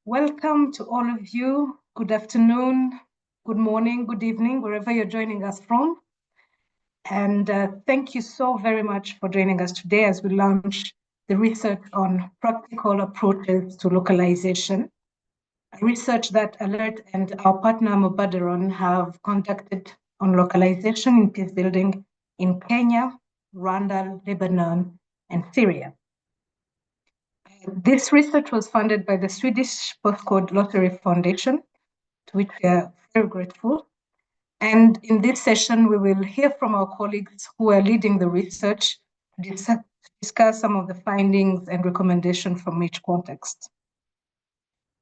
Welcome to all of you. Good afternoon, good morning, good evening, wherever you're joining us from. And thank you so very much for joining us today as we launch the research on practical approaches to localization, a research that Alert and our partner Mubadaron have conducted on localization in peace building in Kenya, Rwanda, Lebanon, and Syria. This research was funded by the Swedish Postcode Lottery Foundation, to which we are very grateful. And in this session, we will hear from our colleagues who are leading the research to discuss some of the findings and recommendations from each context.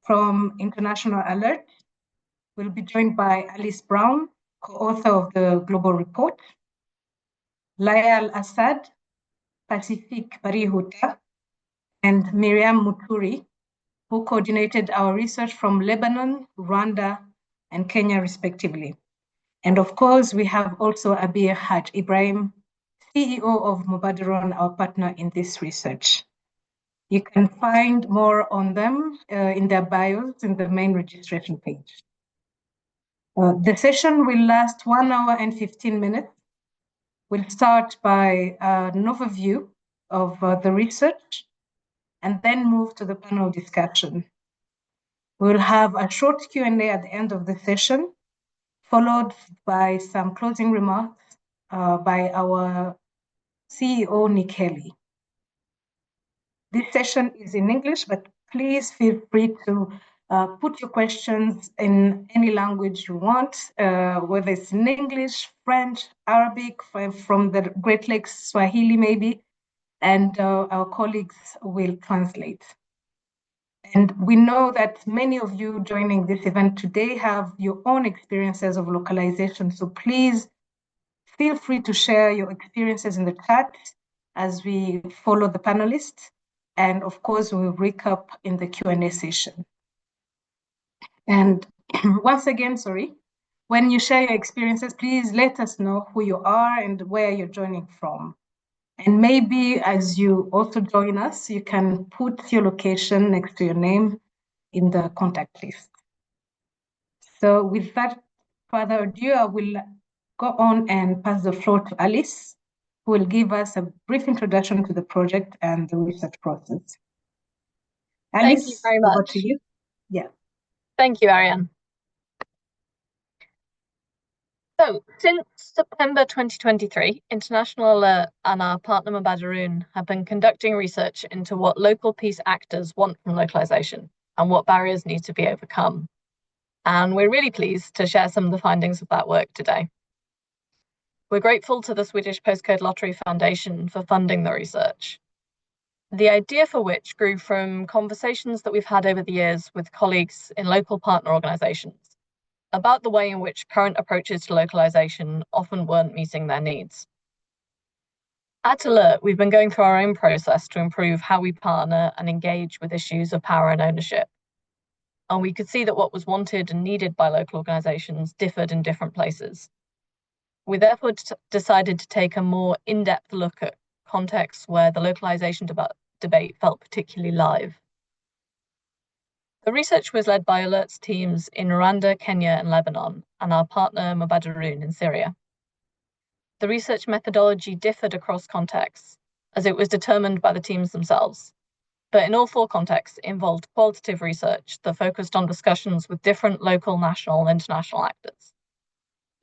From International Alert, we'll be joined by Alice Brown, co-author of the Global Report, Layal Assad, Pacific Barihuta, and Miriam Muturi, who coordinated our research from Lebanon, Rwanda, and Kenya, respectively. And of course, we have also Abir Haj Ibrahim, CEO of Mubadaron, our partner in this research. You can find more on them in their bios in the main registration page. The session will last 1 hour and 15 minutes. We'll start by an overview of the research and then move to the panel discussion. We'll have a short Q&A at the end of the session, followed by some closing remarks by our CEO, Nic Hailey. This session is in English, but please feel free to put your questions in any language you want, whether it's in English, French, Arabic, from the Great Lakes, Swahili maybe, and our colleagues will translate. And we know that many of you joining this event today have your own experiences of localization, so please feel free to share your experiences in the chat as we follow the panelists. And of course, we'll recap in the Q&A session. And once again, when you share your experiences, please let us know who you are and where you're joining from. And maybe as you also join us, you can put your location next to your name in the contact list. So without further ado, I will go on and pass the floor to Alice, who will give us a brief introduction to the project and the research process. Alice, thank you very much. Over to you. Yeah. Thank you, Ariane. So, since September 2023, International Alert and our partner Mubadaron have been conducting research into what local peace actors want from localization and what barriers need to be overcome. And we're really pleased to share some of the findings of that work today. We're grateful to the Swedish Postcode Lottery Foundation for funding the research, the idea for which grew from conversations that we've had over the years with colleagues in local partner organizations about the way in which current approaches to localization often weren't meeting their needs. At Alert, we've been going through our own process to improve how we partner and engage with issues of power and ownership. And we could see that what was wanted and needed by local organizations differed in different places. We therefore decided to take a more in-depth look at contexts where the localization debate felt particularly live. The research was led by Alert's teams in Rwanda, Kenya, and Lebanon, and our partner Mubadaron in Syria. The research methodology differed across contexts, as it was determined by the teams themselves. But in all 4 contexts, it involved qualitative research that focused on discussions with different local, national, and international actors.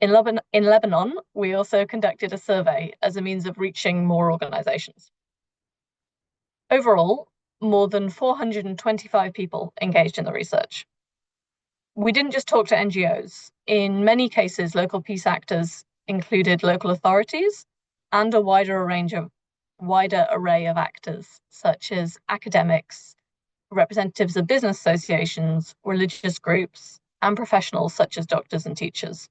In Lebanon, we also conducted a survey as a means of reaching more organizations. Overall, more than 425 people engaged in the research. We didn't just talk to NGOs. In many cases, local peace actors included local authorities and a wider array of actors, such as academics, representatives of business associations, religious groups, and professionals such as doctors and teachers.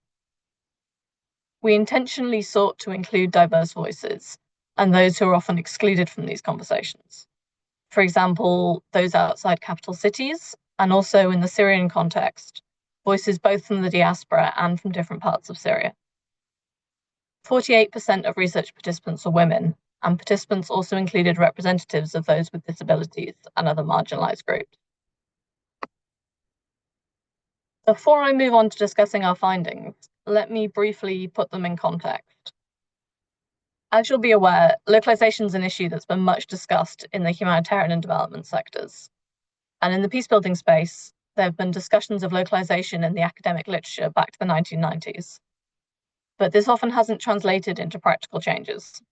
We intentionally sought to include diverse voices and those who are often excluded from these conversations. For example, those outside capital cities, and also in the Syrian context, voices both from the diaspora and from different parts of Syria. 48% of research participants are women, and participants also included representatives of those with disabilities and other marginalized groups. Before I move on to discussing our findings, let me briefly put them in context. As you'll be aware, localization is an issue that's been much discussed in the humanitarian and development sectors. And in the peacebuilding space, there have been discussions of localization in the academic literature back to the 1990s. But this often hasn't translated into practical changes.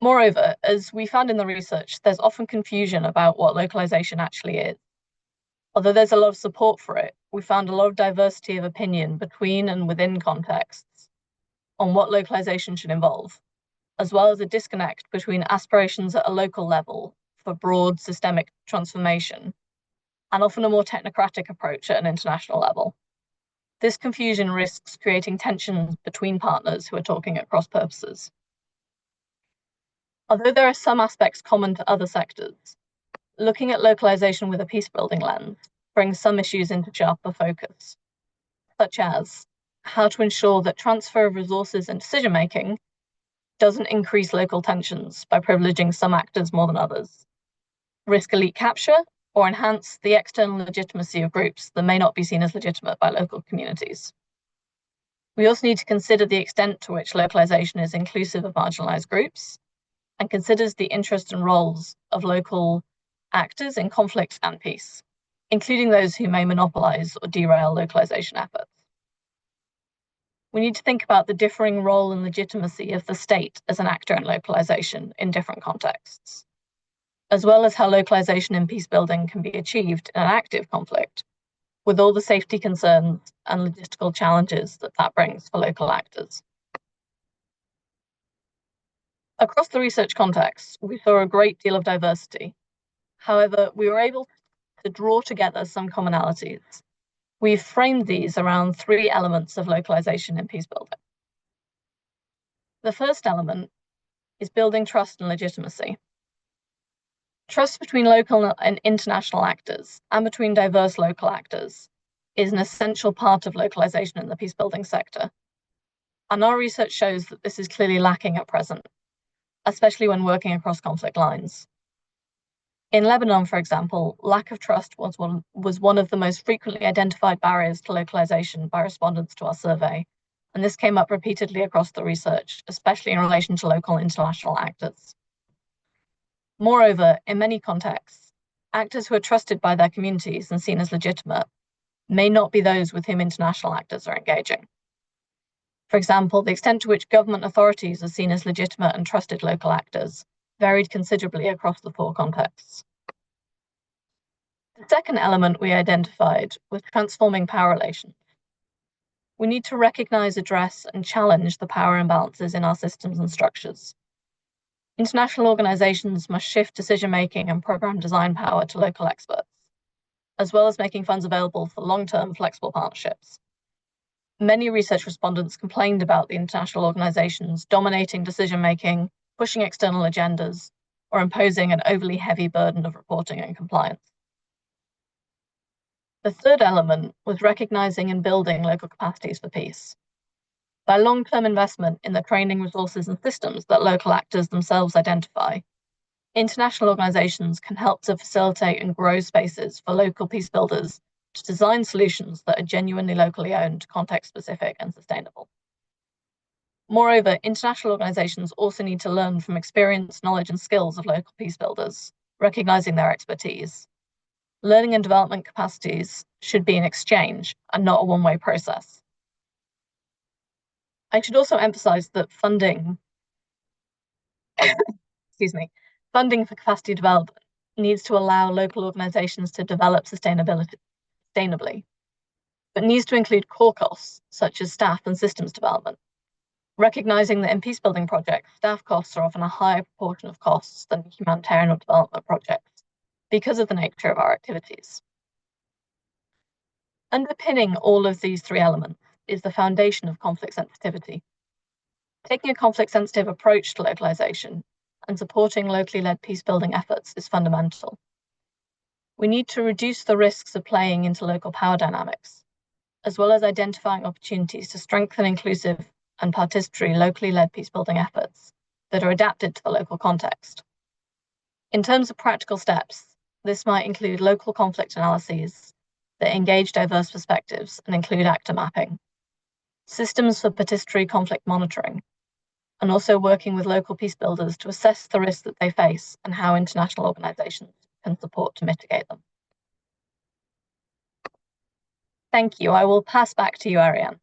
Moreover, as we found in the research, there's often confusion about what localization actually is. Although there's a lot of support for it, we found a lot of diversity of opinion between and within contexts on what localization should involve, as well as a disconnect between aspirations at a local level for broad systemic transformation and often a more technocratic approach at an international level. This confusion risks creating tensions between partners who are talking at cross purposes. Although there are some aspects common to other sectors, looking at localization with a peacebuilding lens brings some issues into sharper focus, such as how to ensure that transfer of resources and decision-making doesn't increase local tensions by privileging some actors more than others, risk elite capture, or enhance the external legitimacy of groups that may not be seen as legitimate by local communities. We also need to consider the extent to which localization is inclusive of marginalized groups and considers the interests and roles of local actors in conflict and peace, including those who may monopolize or derail localization efforts. We need to think about the differing role and legitimacy of the state as an actor in localization in different contexts, as well as how localization in peacebuilding can be achieved in an active conflict, with all the safety concerns and logistical challenges that brings for local actors. Across the research context, we saw a great deal of diversity. However, we were able to draw together some commonalities. We've framed these around three elements of localization in peacebuilding. The first element is building trust and legitimacy. Trust between local and international actors and between diverse local actors is an essential part of localization in the peacebuilding sector. And our research shows that this is clearly lacking at present, especially when working across conflict lines. In Lebanon, for example, lack of trust was one of the most frequently identified barriers to localization by respondents to our survey, and this came up repeatedly across the research, especially in relation to local and international actors. Moreover, in many contexts, actors who are trusted by their communities and seen as legitimate may not be those with whom international actors are engaging. For example, the extent to which government authorities are seen as legitimate and trusted local actors varied considerably across the four contexts. The second element we identified was transforming power relations. We need to recognize, address, and challenge the power imbalances in our systems and structures. International organizations must shift decision-making and program design power to local experts, as well as making funds available for long-term flexible partnerships. Many research respondents complained about the international organizations dominating decision-making, pushing external agendas, or imposing an overly heavy burden of reporting and compliance. The third element was recognizing and building local capacities for peace. By long-term investment in the training, resources, and systems that local actors themselves identify, international organizations can help to facilitate and grow spaces for local peace builders to design solutions that are genuinely locally owned, context-specific, and sustainable. Moreover, international organizations also need to learn from experience, knowledge, and skills of local peace builders, recognizing their expertise. Learning and development capacities should be an exchange and not a one-way process. I should also emphasize that funding for capacity development needs to allow local organizations to develop sustainably, but needs to include core costs such as staff and systems development, recognizing that in peacebuilding projects, staff costs are often a higher proportion of costs than humanitarian or development projects because of the nature of our activities. Underpinning all of these three elements is the foundation of conflict sensitivity. Taking a conflict-sensitive approach to localization and supporting locally led peacebuilding efforts is fundamental. We need to reduce the risks of playing into local power dynamics, as well as identifying opportunities to strengthen inclusive and participatory locally led peacebuilding efforts that are adapted to the local context. In terms of practical steps, this might include local conflict analyses, that engage diverse perspectives and include actor mapping, systems for participatory conflict monitoring, and also working with local peace builders to assess the risks that they face and how international organisations can support to mitigate them. Thank you. I will pass back to you, Ariane.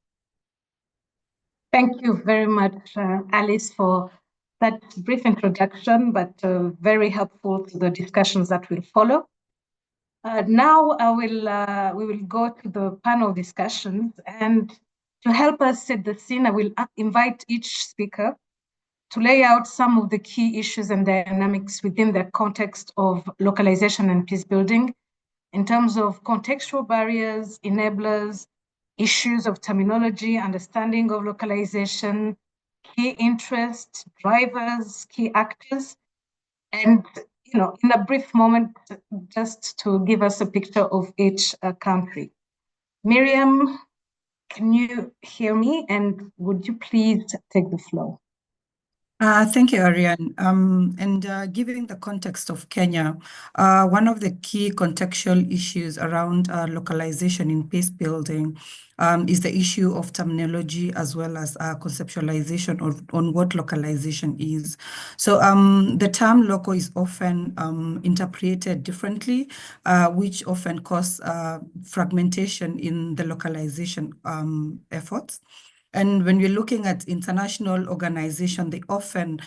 Thank you very much, Alice, for that brief introduction, but very helpful to the discussions that will follow. Now we will go to the panel discussions, and to help us set the scene, I will invite each speaker to lay out some of the key issues and dynamics within the context of localization and peace building in terms of contextual barriers, enablers, issues of terminology, understanding of localization, key interests, drivers, key actors, and in a brief moment, just to give us a picture of each country. Miriam, can you hear me? And would you please take the floor? Thank you, Ariane. Given the context of Kenya, one of the key contextual issues around localization in peace building is the issue of terminology as well as conceptualization on what localization is. So the term local is often interpreted differently, which often cause fragmentation in the localization efforts. And when we're looking at international organizations, they often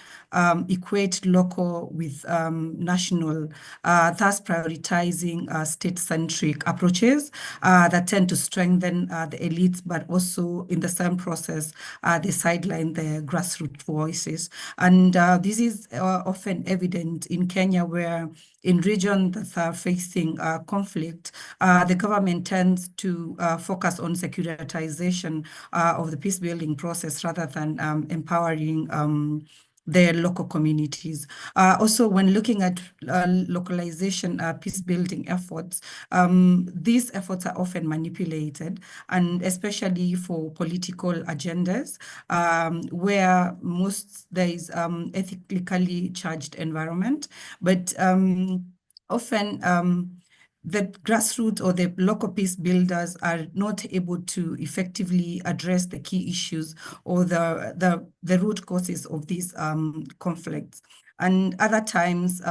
equate local with national, thus prioritizing state-centric approaches that tend to strengthen the elites, but also in the same process, they sideline the grassroots voices. And this is often evident in Kenya, where in regions that are facing conflict, the government tends to focus on securitization of the peace building process rather than empowering their local communities. Also, when looking at localization peace building efforts, these efforts are often manipulated, and especially for political agendas, where there is ethically charged environment, but often the grassroots or the local peace builders are not able to effectively address the key issues or the root causes of these conflicts. And other times,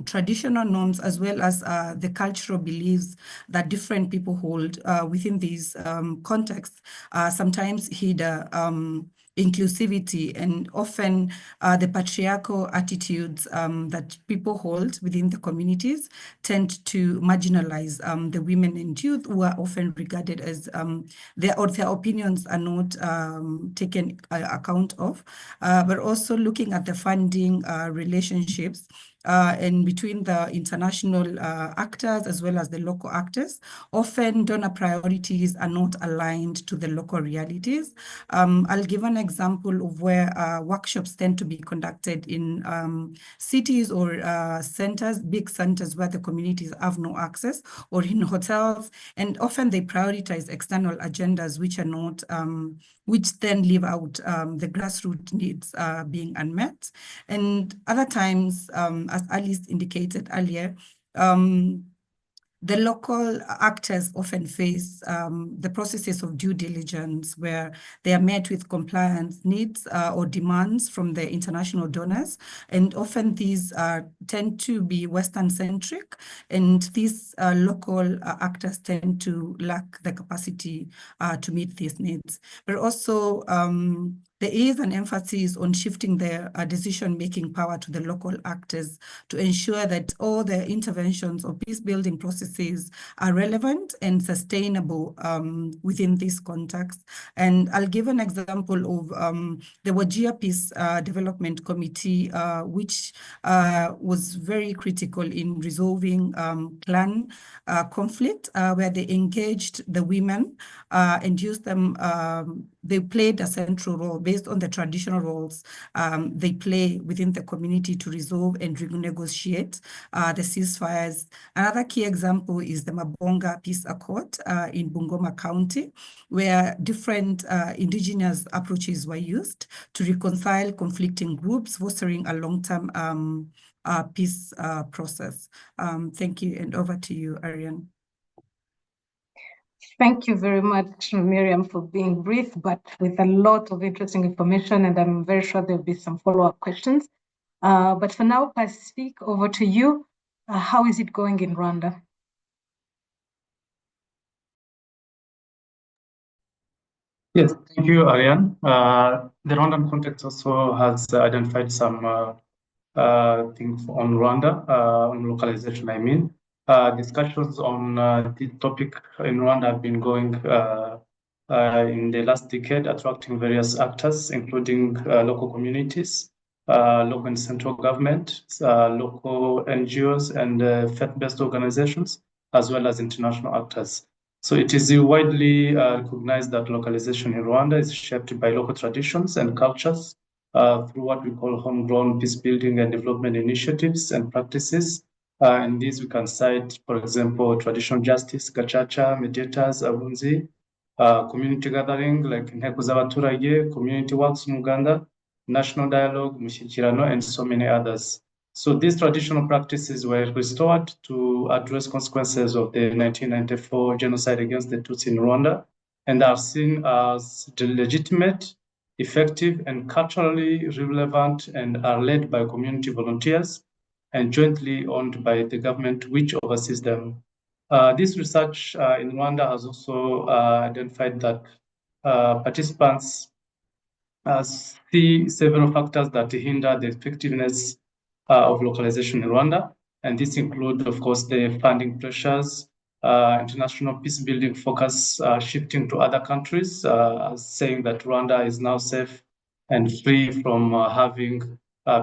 traditional norms as well as the cultural beliefs that different people hold within these contexts sometimes hinder inclusivity, and often the patriarchal attitudes that people hold within the communities tend to marginalize the women and youth, who are often regarded as their opinions are not taken account of. But also looking at the funding relationships and between the international actors as well as the local actors, often donor priorities are not aligned to the local realities. I'll give an example of where workshops tend to be conducted in cities or centers, big centers where the communities have no access, or in hotels, and often they prioritize external agendas which are not, which then leave out the grassroots needs being unmet. And other times, as Alice indicated earlier, the local actors often face the processes of due diligence, where they are met with compliance needs or demands from the international donors. And often these tend to be Western-centric, and these local actors tend to lack the capacity to meet these needs. But also, there is an emphasis on shifting the decision-making power to the local actors to ensure that all the interventions or peace-building processes are relevant and sustainable within this context. And I'll give an example of the Wajir Peace Development Committee, which was very critical in resolving clan conflict, where they engaged the women and used them. They played a central role based on the traditional roles they play within the community to resolve and renegotiate the ceasefires. Another key example is the Mabonga Peace Accord in Bungoma County, where different indigenous approaches were used to reconcile conflicting groups, fostering a long-term peace process. Thank you, and over to you, Ariane. Thank you very much, Miriam, for being brief, but with a lot of interesting information, and I'm very sure there'll be some follow-up questions. But for now, I speak over to you. How is it going in Rwanda? Yes, thank you, Ariane. The Rwandan context also has identified some things on Rwanda, on localization, I mean. Discussions on this topic in Rwanda have been going in the last decade, attracting various actors, including local communities, local and central government, local NGOs, and faith-based organizations, as well as international actors. So it is widely recognized that localization in Rwanda is shaped by local traditions and cultures through what we call homegrown peace building and development initiatives and practices. And these we can cite, for example, traditional justice, gacaca, mediators, abunzi, community gathering like inteko z'abaturage, community works muganda, national dialogue, mushyikirano, and so many others. So these traditional practices were restored to address consequences of the 1994 genocide against the Tutsi in Rwanda, and are seen as legitimate, effective, and culturally relevant, and are led by community volunteers and jointly owned by the government, which oversees them. This research in Rwanda has also identified that participants see several factors that hinder the effectiveness of localization in Rwanda. And this includes, of course, the funding pressures, international peace building focus shifting to other countries, saying that Rwanda is now safe and free from having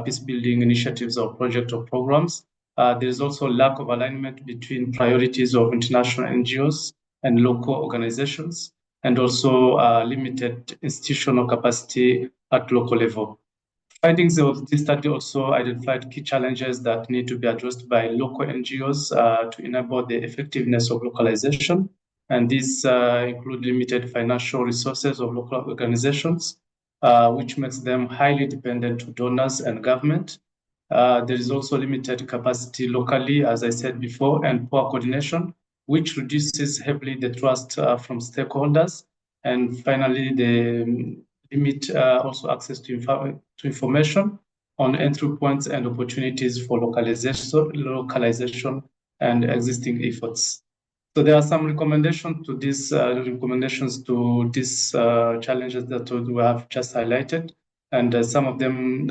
peace building initiatives or projects or programs. There is also lack of alignment between priorities of international NGOs and local organizations, and also limited institutional capacity at local level. Findings of this study also identified key challenges that need to be addressed by local NGOs to enable the effectiveness of localization. And these include limited financial resources of local organizations, which makes them highly dependent on donors and government. There is also limited capacity locally, as I said before, and poor coordination, which reduces heavily the trust from stakeholders. And finally, the limit also access to information on entry points and opportunities for localization and existing efforts. So there are some recommendations to these challenges that we have just highlighted, and some of them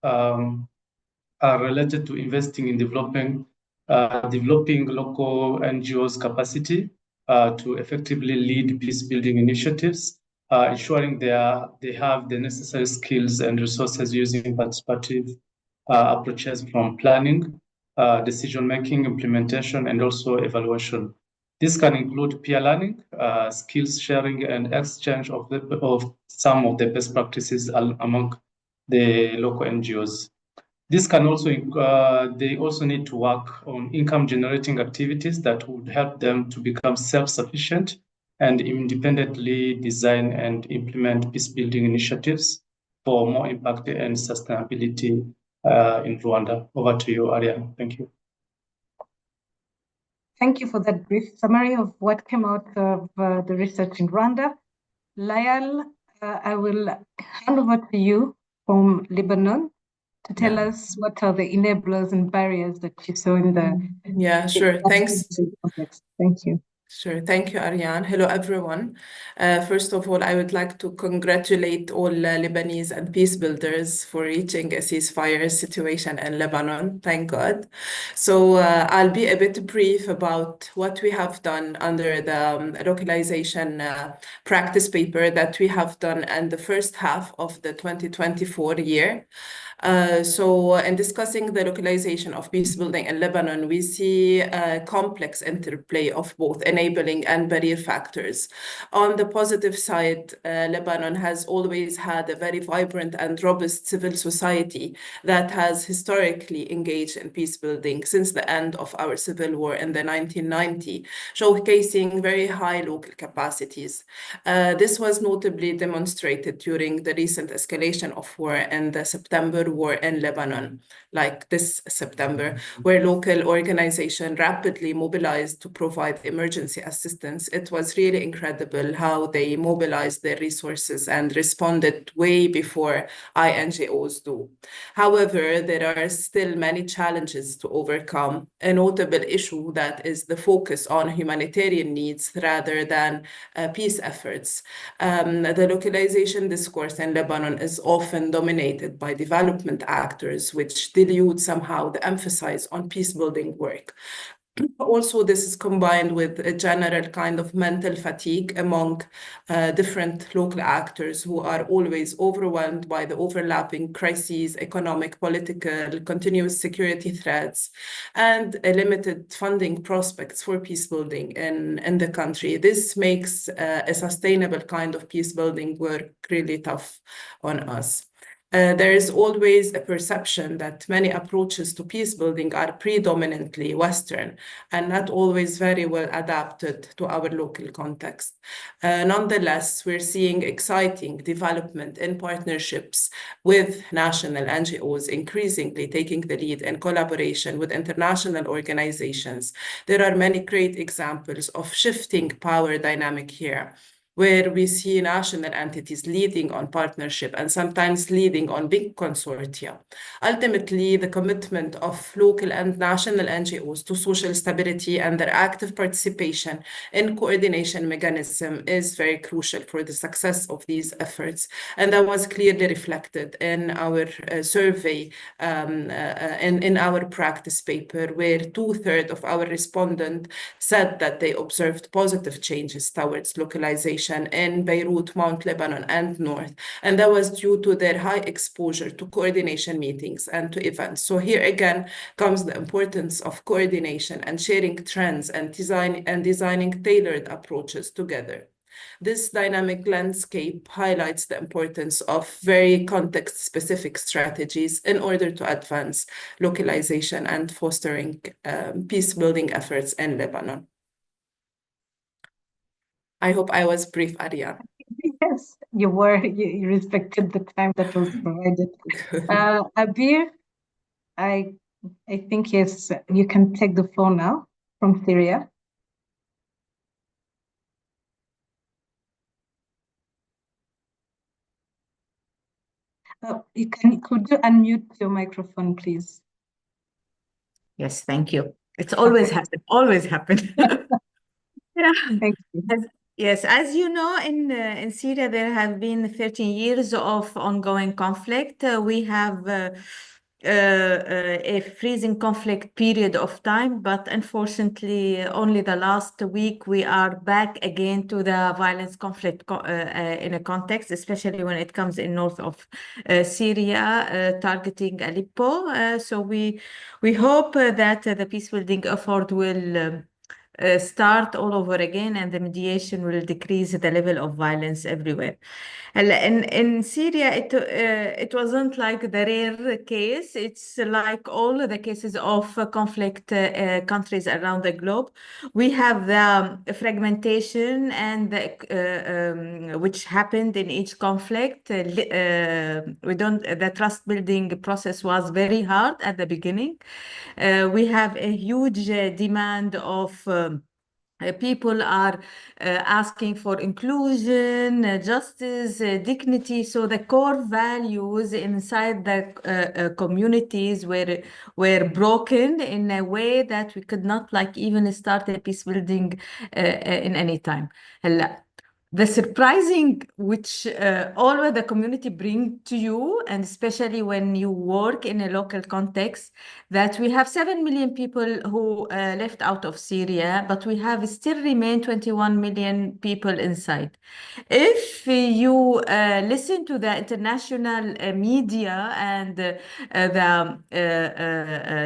are related to investing in developing local NGOs' capacity to effectively lead peace-building initiatives, ensuring they have the necessary skills and resources using participative approaches from planning, decision-making, implementation, and also evaluation. This can include peer learning, skills sharing, and exchange of some of the best practices among the local NGOs. This can also, they also need to work on income generating activities that would help them to become self-sufficient and independently design and implement peace building initiatives for more impact and sustainability in Rwanda. Over to you, Ariane. Thank you. Thank you for that brief summary of what came out of the research in Rwanda. Layal, I will hand over to you from Lebanon to tell us what are the enablers and barriers that you saw in the sure. Thanks. Context. Thank you. Sure. Thank you, Ariane. Hello, everyone. First of all, I would like to congratulate all Lebanese and peace builders for reaching a ceasefire situation in Lebanon. Thank God. So I'll be a bit brief about what we have done under the localization practice paper that we have done in the first half of the 2024 year. So in discussing the localization of peace building in Lebanon, we see a complex interplay of both enabling and barrier factors. On the positive side, Lebanon has always had a very vibrant and robust civil society that has historically engaged in peace building since the end of our civil war in the 1990s, showcasing very high local capacities. This was notably demonstrated during the recent escalation of war in the September war in Lebanon, like this September, where local organizations rapidly mobilized to provide emergency assistance. It was really incredible how they mobilized their resources and responded way before INGOs do. However, there are still many challenges to overcome. A notable issue that is the focus on humanitarian needs rather than peace efforts. The localization discourse in Lebanon is often dominated by development actors, which dilute somehow the emphasis on peace building work. Also, this is combined with a general kind of mental fatigue among different local actors who are always overwhelmed by the overlapping crises, economic, political, continuous security threats, and limited funding prospects for peace building in the country. This makes a sustainable kind of peace building work really tough on us. There is always a perception that many approaches to peace building are predominantly Western and not always very well adapted to our local context. Nonetheless, we're seeing exciting development in partnerships with national NGOs, increasingly taking the lead in collaboration with international organizations. There are many great examples of shifting power dynamic here, where we see national entities leading on partnership and sometimes leading on big consortia. Ultimately, the commitment of local and national NGOs to social stability and their active participation in coordination mechanism is very crucial for the success of these efforts. And that was clearly reflected in our survey, in our practice paper, where 2/3 of our respondents said that they observed positive changes towards localization in Beirut, Mount Lebanon, and North. And that was due to their high exposure to coordination meetings and to events. So here again comes the importance of coordination and sharing trends and designing tailored approaches together. This dynamic landscape highlights the importance of very context-specific strategies in order to advance localization and fostering peace-building efforts in Lebanon. I hope I was brief, Arya. Yes, you were. You respected the time that was provided. Abir, I think yes, you can take the floor now from Syria. Could you unmute your microphone, please? Yes, thank you. It's always happened. Always happened. Yeah. Thank you. Yes, as you know, in Syria there have been 13 years of ongoing conflict. We have a freezing conflict period of time, but unfortunately, only the last week we are back again to the violence conflict in a context, especially when it comes in north of Syria, targeting Aleppo. So we hope that the peace building effort will start all over again, and the mediation will decrease the level of violence everywhere. And in Syria, it wasn't like the rare case. It's like all the cases of conflict countries around the globe. We have the fragmentation and which happened in each conflict. The trust building process was very hard at the beginning. We have a huge demand of people are asking for inclusion, justice, dignity. So the core values inside the communities were broken in a way that we could not like even start a peace building in any time. The surprising, which all of the community bring to you, and especially when you work in a local context, that we have 7 million people who left out of Syria, but we have still remain 21 million people inside. If you listen to the international media and the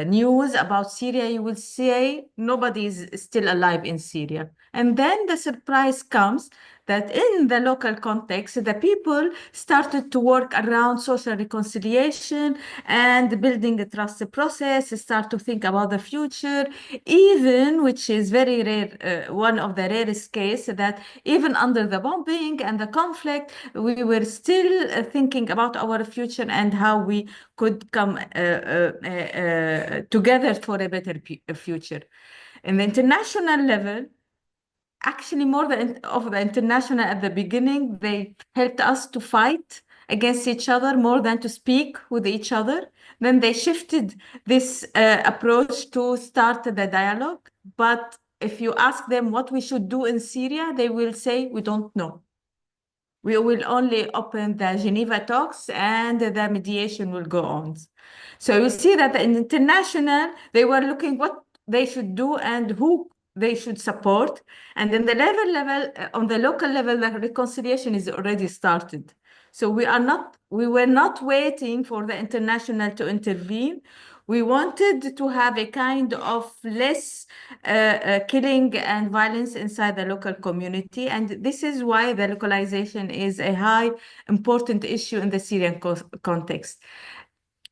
news about Syria, you will say nobody is still alive in Syria. And then the surprise comes that in the local context, the people started to work around social reconciliation and building a trust process, start to think about the future, even, which is very rare, one of the rarest cases, that even under the bombing and the conflict, we were still thinking about our future and how we could come together for a better future. In the international level, actually more of the international at the beginning, they helped us to fight against each other more than to speak with each other. Then they shifted this approach to start the dialogue. But if you ask them what we should do in Syria, they will say, we don't know. We will only open the Geneva talks and the mediation will go on. So you see that in international, they were looking what they should do and who they should support. And in the level, on the local level, the reconciliation is already started. So we were not waiting for the international to intervene. We wanted to have a kind of less killing and violence inside the local community. And this is why the localization is a high important issue in the Syrian context.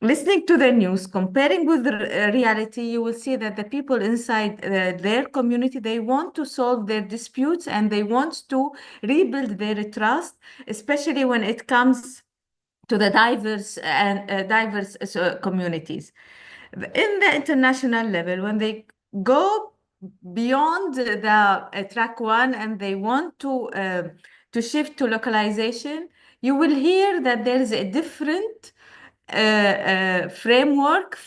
Listening to the news, comparing with the reality, you will see that the people inside their community, they want to solve their disputes and they want to rebuild their trust, especially when it comes to the diverse communities. In the international level, when they go beyond the track one and they want to shift to localization, you will hear that there is a different framework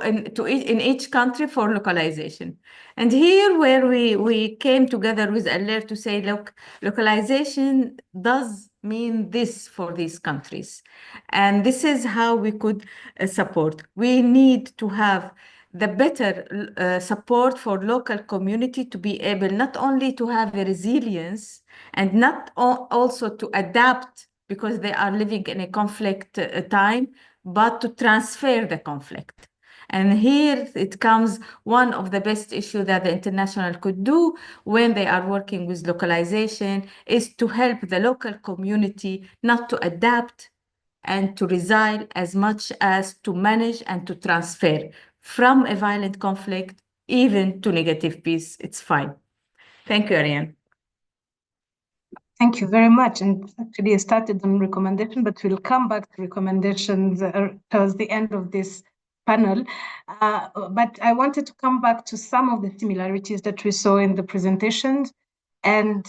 in each country for localization. And here where we came together with Aller to say, look, localization does mean this for these countries. And this is how we could support. We need to have the better support for local community to be able not only to have a resilience and not also to adapt because they are living in a conflict time, but to transfer the conflict. And here it comes one of the best issues that the international could do when they are working with localization is to help the local community not to adapt and to resign as much as to manage and to transfer from a violent conflict even to negative peace. It's fine. Thank you, Ariane. Thank you very much. And actually, I started on recommendation, but we'll come back to recommendations towards the end of this panel. But I wanted to come back to some of the similarities that we saw in the presentations. And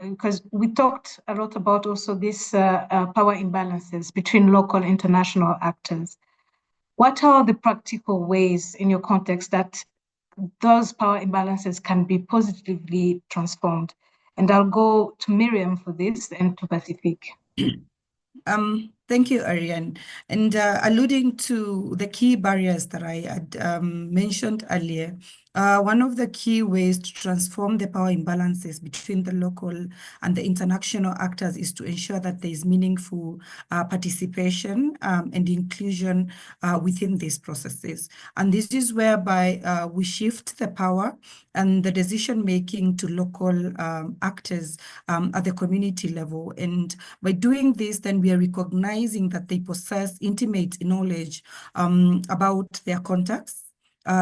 because we talked a lot about also these power imbalances between local and international actors. What are the practical ways in your context that those power imbalances can be positively transformed? And I'll go to Miriam for this and to Pacific. Thank you, Ariane. And alluding to the key barriers that I had mentioned earlier, one of the key ways to transform the power imbalances between the local and the international actors is to ensure that there is meaningful participation and inclusion within these processes. And this is whereby we shift the power and the decision-making to local actors at the community level. And by doing this, then we are recognizing that they possess intimate knowledge about their contacts,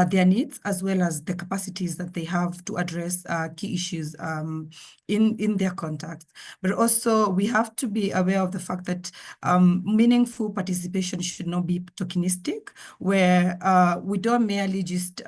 their needs, as well as the capacities that they have to address key issues in their context. But also, we have to be aware of the fact that meaningful participation should not be tokenistic, where we don't merely just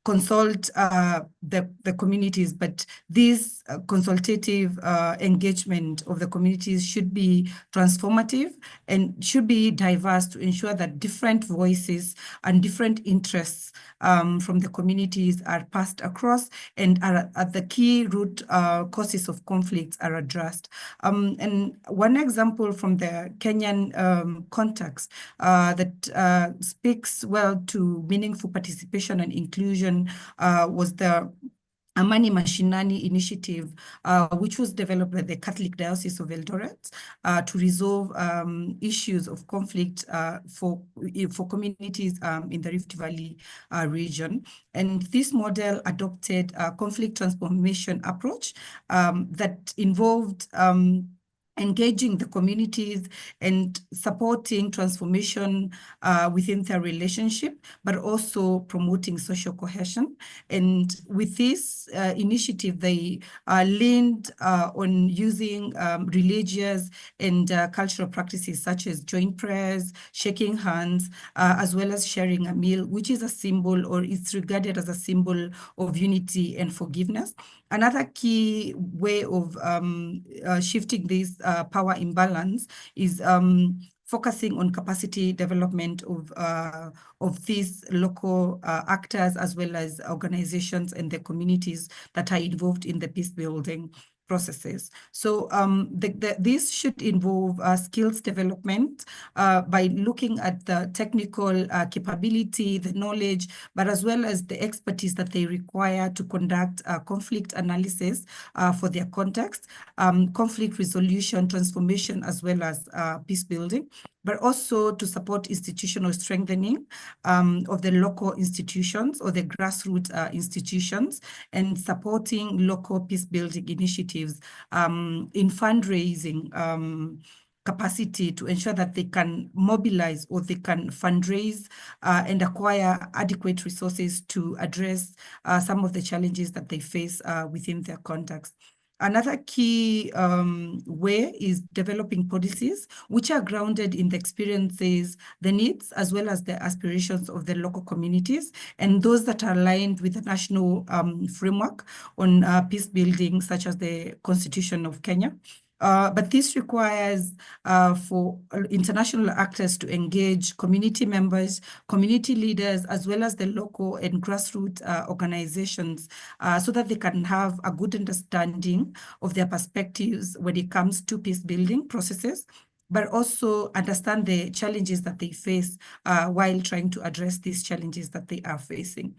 consult the communities, but this consultative engagement of the communities should be transformative and should be diverse to ensure that different voices and different interests from the communities are passed across and are at the key root causes of conflicts are addressed. And one example from the Kenyan context that speaks well to meaningful participation and inclusion was the Amani Mashinani initiative, which was developed by the Catholic Diocese of Eldoret to resolve issues of conflict for communities in the Rift Valley region. And this model adopted a conflict transformation approach that involved engaging the communities and supporting transformation within their relationship, but also promoting social cohesion. And with this initiative, they leaned on using religious and cultural practices such as joint prayers, shaking hands, as well as sharing a meal, which is a symbol, or it's regarded as a symbol of unity and forgiveness. Another key way of shifting this power imbalance is focusing on capacity development of these local actors, as well as organizations and the communities that are involved in the peace building processes. So this should involve skills development by looking at the technical capability, the knowledge, but as well as the expertise that they require to conduct conflict analysis for their context, conflict resolution, transformation, as well as peace building, but also to support institutional strengthening of the local institutions or the grassroots institutions, and supporting local peace building initiatives in fundraising capacity to ensure that they can mobilize or they can fundraise and acquire adequate resources to address some of the challenges that they face within their context. Another key way is developing policies which are grounded in the experiences, the needs, as well as the aspirations of the local communities, and those that are aligned with the national framework on peace building, such as the Constitution of Kenya. But this requires for international actors to engage community members, community leaders, as well as the local and grassroots organizations, so that they can have a good understanding of their perspectives when it comes to peace building processes, but also understand the challenges that they face while trying to address these challenges that they are facing.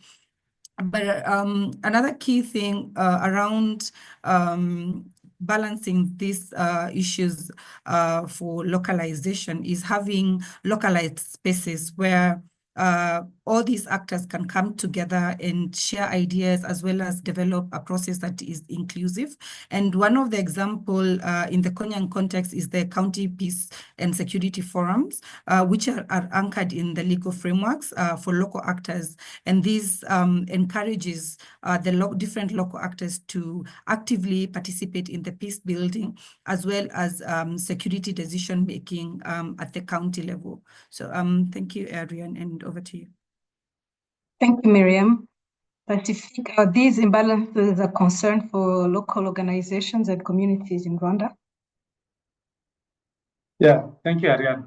But another key thing around balancing these issues for localization is having localized spaces where all these actors can come together and share ideas, as well as develop a process that is inclusive. And one of the example in the Kenyan context is the county peace and security forums, which are anchored in the legal frameworks for local actors. And this encourages the different local actors to actively participate in the peace building, as well as security decision making at the county level. So thank you, Ariane, and over to you. Thank you, Miriam. But if these imbalances are concern for local organizations and communities in Rwanda? Yeah, thank you, Ariane.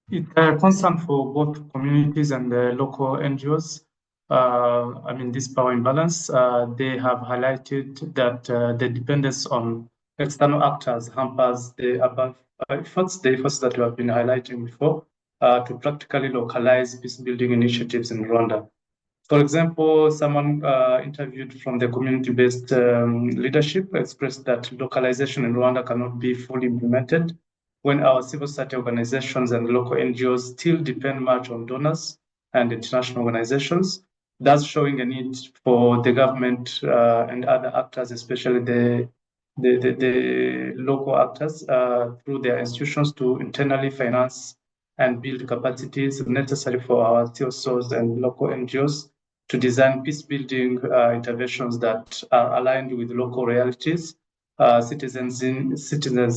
It's a concern for both communities and the local NGOs. I mean, this power imbalance, they have highlighted that the dependence on external actors hampers the above efforts that we have been highlighting before, to practically localize peace building initiatives in Rwanda. For example, someone interviewed from the community-based leadership expressed that localization in Rwanda cannot be fully implemented when our civil society organizations and local NGOs still depend much on donors and international organizations, thus showing a need for the government and other actors, especially the local actors, through their institutions, to internally finance and build capacities necessary for our CSOs and local NGOs to design peace-building interventions that are aligned with local realities, citizens'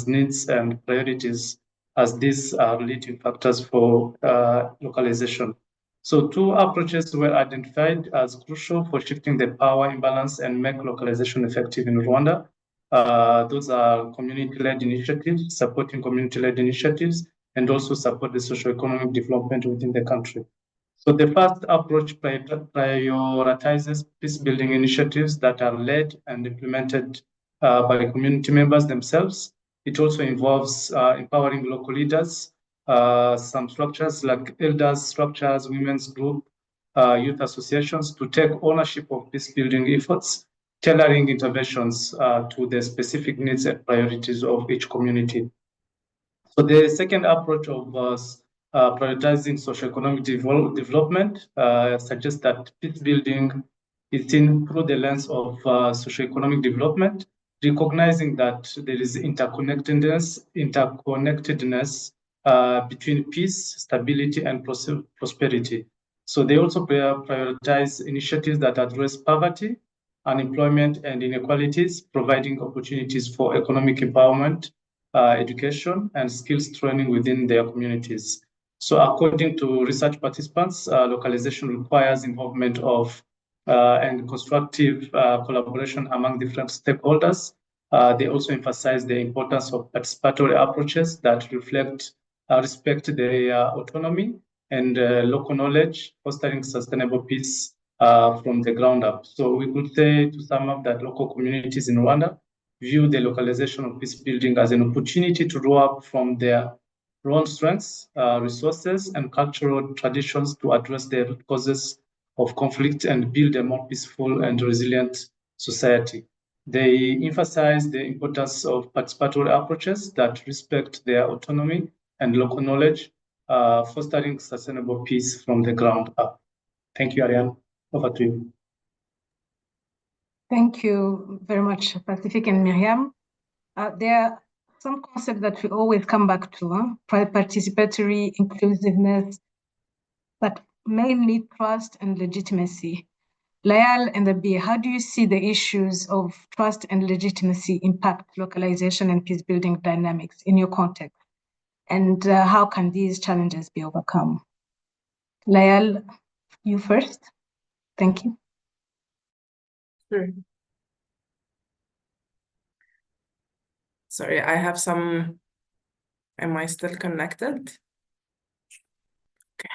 needs and priorities, as these are leading factors for localization. So 2 approaches were identified as crucial for shifting the power imbalance and make localization effective in Rwanda. Those are community-led initiatives, supporting community-led initiatives, and also support the socio-economic development within the country. So the first approach prioritizes peace-building initiatives that are led and implemented by community members themselves. It also involves empowering local leaders, some structures like elders structures, women's group, youth associations to take ownership of peace-building efforts, tailoring interventions to the specific needs and priorities of each community. So the second approach of prioritizing socioeconomic development suggests that peace building is seen through the lens of socioeconomic development, recognizing that there is interconnectedness between peace, stability, and prosperity. So they also prioritize initiatives that address poverty, unemployment, and inequalities, providing opportunities for economic empowerment, education, and skills training within their communities. So according to research participants, localization requires involvement of and constructive collaboration among different stakeholders. They also emphasize the importance of participatory approaches that respect their autonomy and local knowledge, fostering sustainable peace from the ground up. So we could say, to sum up, that local communities in Rwanda view the localization of peace building as an opportunity to draw up from their own strengths, resources, and cultural traditions to address the root causes of conflict and build a more peaceful and resilient society. They emphasize the importance of participatory approaches that respect their autonomy and local knowledge, fostering sustainable peace from the ground up. Thank you, Ariane. Over to you. Thank you very much, Pacific and Miriam. There are some concepts that we always come back to, participatory, inclusiveness, but mainly trust and legitimacy. Layal and Abir, how do you see the issues of trust and legitimacy impact localization and peace-building dynamics in your context? And how can these challenges be overcome? Layal, you first. Thank you. Sure. Sorry, I have some. Am I still connected? Okay.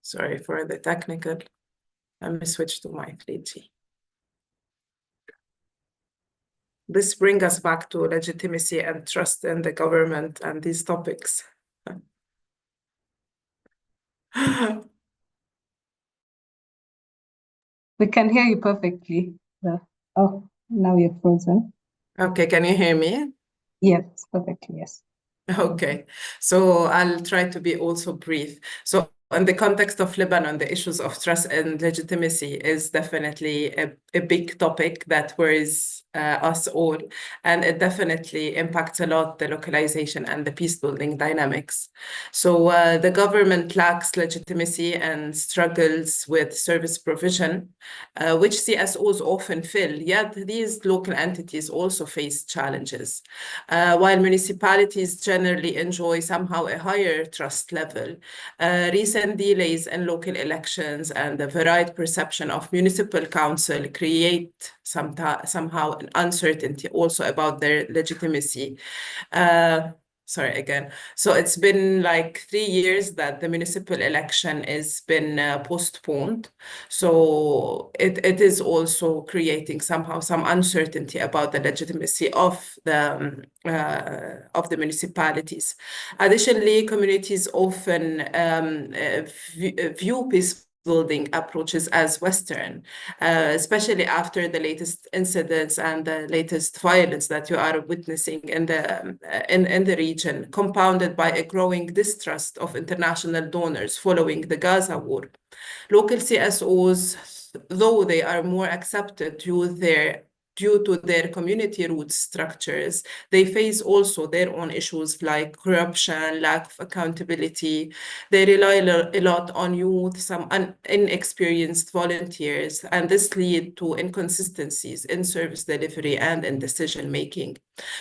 Sorry for the technical. Let me switch to my 3G. This brings us back to legitimacy and trust in the government and these topics. We can hear you perfectly. Oh, now you're frozen. Okay, can you hear me? Yes, perfectly, yes. Okay, so I'll try to be also brief. So in the context of Lebanon, the issues of trust and legitimacy is definitely a big topic that worries us all, and it definitely impacts a lot the localization and the peace-building dynamics. So the government lacks legitimacy and struggles with service provision, which CSOs often fill, yet these local entities also face challenges. While municipalities generally enjoy somehow a higher trust level, recent delays in local elections and the varied perception of municipal council create somehow an uncertainty also about their legitimacy. Sorry again. So it's been like 3 years that the municipal election has been postponed. So it is also creating somehow some uncertainty about the legitimacy of the municipalities. Additionally, communities often view peace-building approaches as Western, especially after the latest incidents and the latest violence that you are witnessing in the region, compounded by a growing distrust of international donors following the Gaza war. Local CSOs, though they are more accepted due to their community root structures, they face also their own issues like corruption, lack of accountability. They rely a lot on youth, some inexperienced volunteers, and this leads to inconsistencies in service delivery and in decision-making.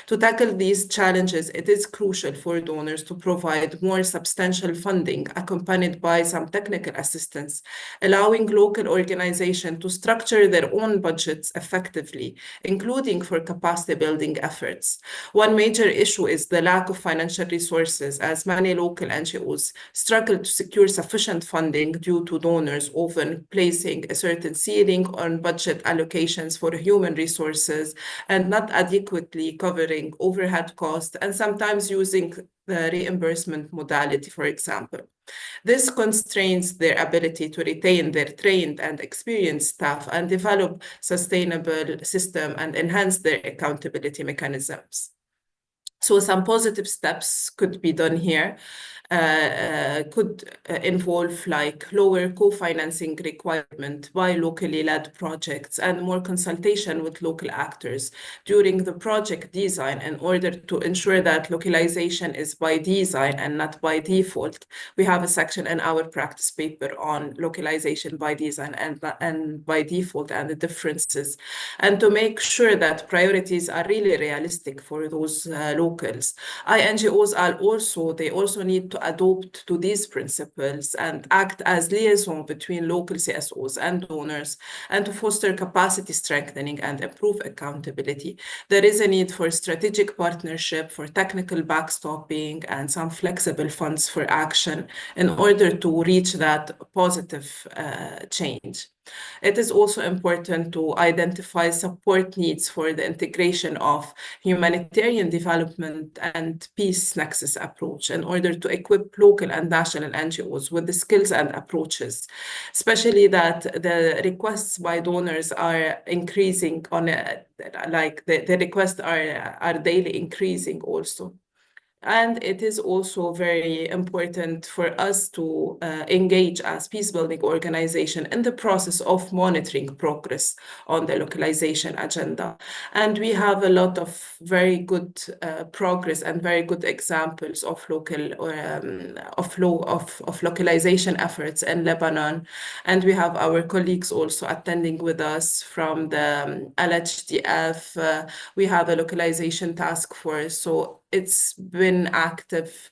To tackle these challenges, it is crucial for donors to provide more substantial funding accompanied by some technical assistance, allowing local organizations to structure their own budgets effectively, including for capacity building efforts. One major issue is the lack of financial resources, as many local NGOs struggle to secure sufficient funding due to donors often placing a certain ceiling on budget allocations for human resources and not adequately covering overhead costs, and sometimes using the reimbursement modality, for example. This constrains their ability to retain their trained and experienced staff and develop sustainable system and enhance their accountability mechanisms. So some positive steps could be done here. Could involve like lower co-financing requirement by locally led projects and more consultation with local actors during the project design in order to ensure that localization is by design and not by default. We have a section in our practice paper on localization by design and by default and the differences, and to make sure that priorities are really realistic for those locals. NGOs are also need to adopt to these principles and act as liaison between local CSOs and donors, and to foster capacity strengthening and improve accountability. There is a need for strategic partnership, for technical backstopping, and some flexible funds for action in order to reach that positive change. It is also important to identify support needs for the integration of humanitarian development and peace nexus approach in order to equip local and national NGOs with the skills and approaches, especially that the requests by donors are increasing on the requests are daily increasing also. And it is also very important for us to engage as peace-building organization in the process of monitoring progress on the localization agenda. And we have a lot of very good progress and very good examples of localization efforts in Lebanon. And we have our colleagues also attending with us from the LHDF. We have a localization task force. So it's been active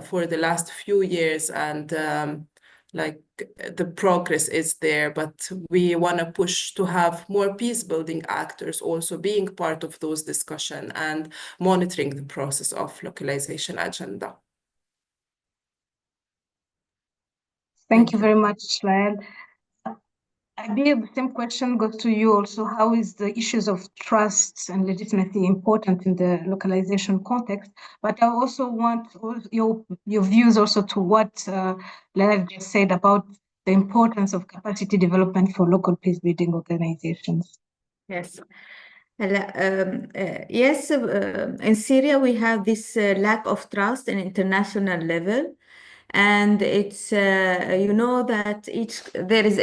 for the last few years, and the progress is there, but we want to push to have more peace-building actors also being part of those discussions and monitoring the process of localization agenda. Thank you very much, Lael. Abir, the same question goes to you also. How is the issues of trust and legitimacy important in the localization context? But I also want your views also to what Lael just said about the importance of capacity development for local peace-building organizations. Yes. Yes, in Syria we have this lack of trust in international level. And it's you know that there is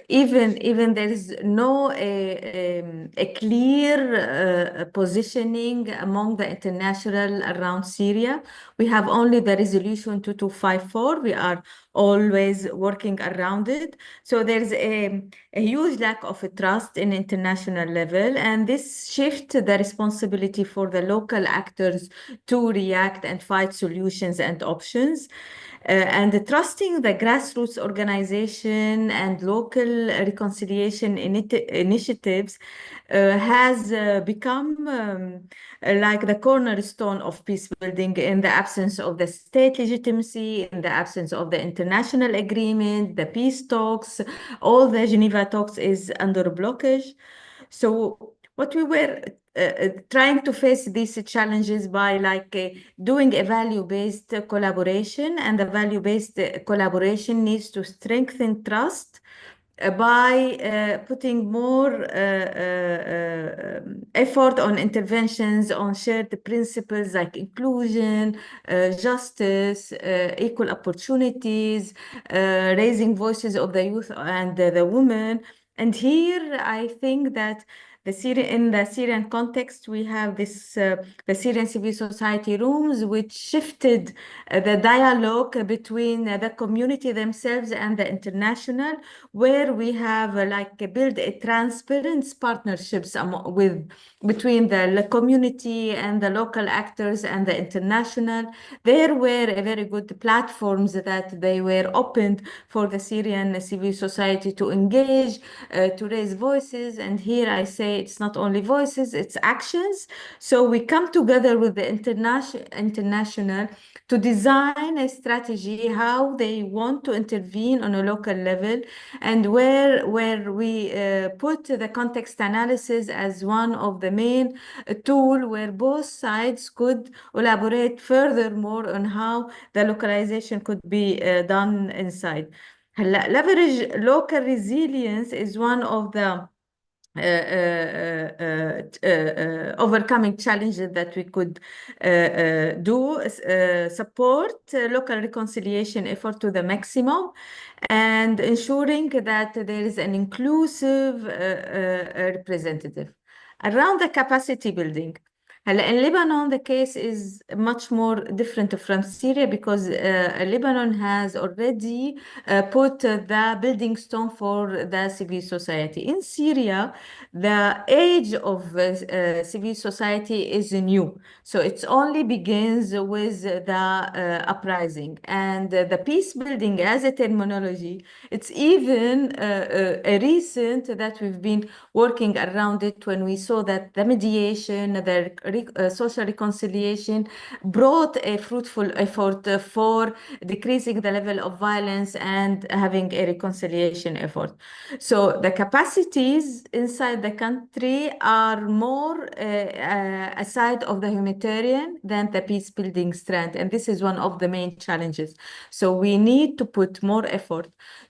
even there is no a clear positioning among the international around Syria. We have only the resolution 2254. We are always working around it. So there's a huge lack of trust in international level, and this shifts the responsibility for the local actors to react and find solutions and options. And trusting the grassroots organization and local reconciliation initiatives has become like the cornerstone of peace building in the absence of the state legitimacy, in the absence of the international agreement, the peace talks, all the Geneva talks is under blockage. So what we were trying to face these challenges by doing a value-based collaboration, and the value-based collaboration needs to strengthen trust by putting more effort on interventions on shared principles like inclusion, justice, equal opportunities, raising voices of the youth and the women. And here I think that in the Syrian context, we have this the Syrian civil society rooms, which shifted the dialogue between the community themselves and the international, where we have built a transparent partnerships between the community and the local actors and the international. There were a very good platforms that they were opened for the Syrian civil society to engage to raise voices. And here I say it's not only voices, it's actions. So we come together with the international to design a strategy how they want to intervene on a local level, and where we put the context analysis as one of the main tool where both sides could elaborate furthermore on how the localization could be done inside. Leverage local resilience is one of the overcoming challenges that we could do, support local reconciliation effort to the maximum, and ensuring that there is an inclusive representative. Around the capacity building, in Lebanon, the case is much more different from Syria because Lebanon has already put the building stone for the civil society. In Syria, the age of civil society is new. So it only begins with the uprising. And the peace building as a terminology, it's even recent that we've been working around it when we saw that the mediation, the social reconciliation brought a fruitful effort for decreasing the level of violence and having a reconciliation effort. So the capacities inside the country are more aside of the humanitarian than the peace building strand. And this is one of the main challenges. So we need to put more effort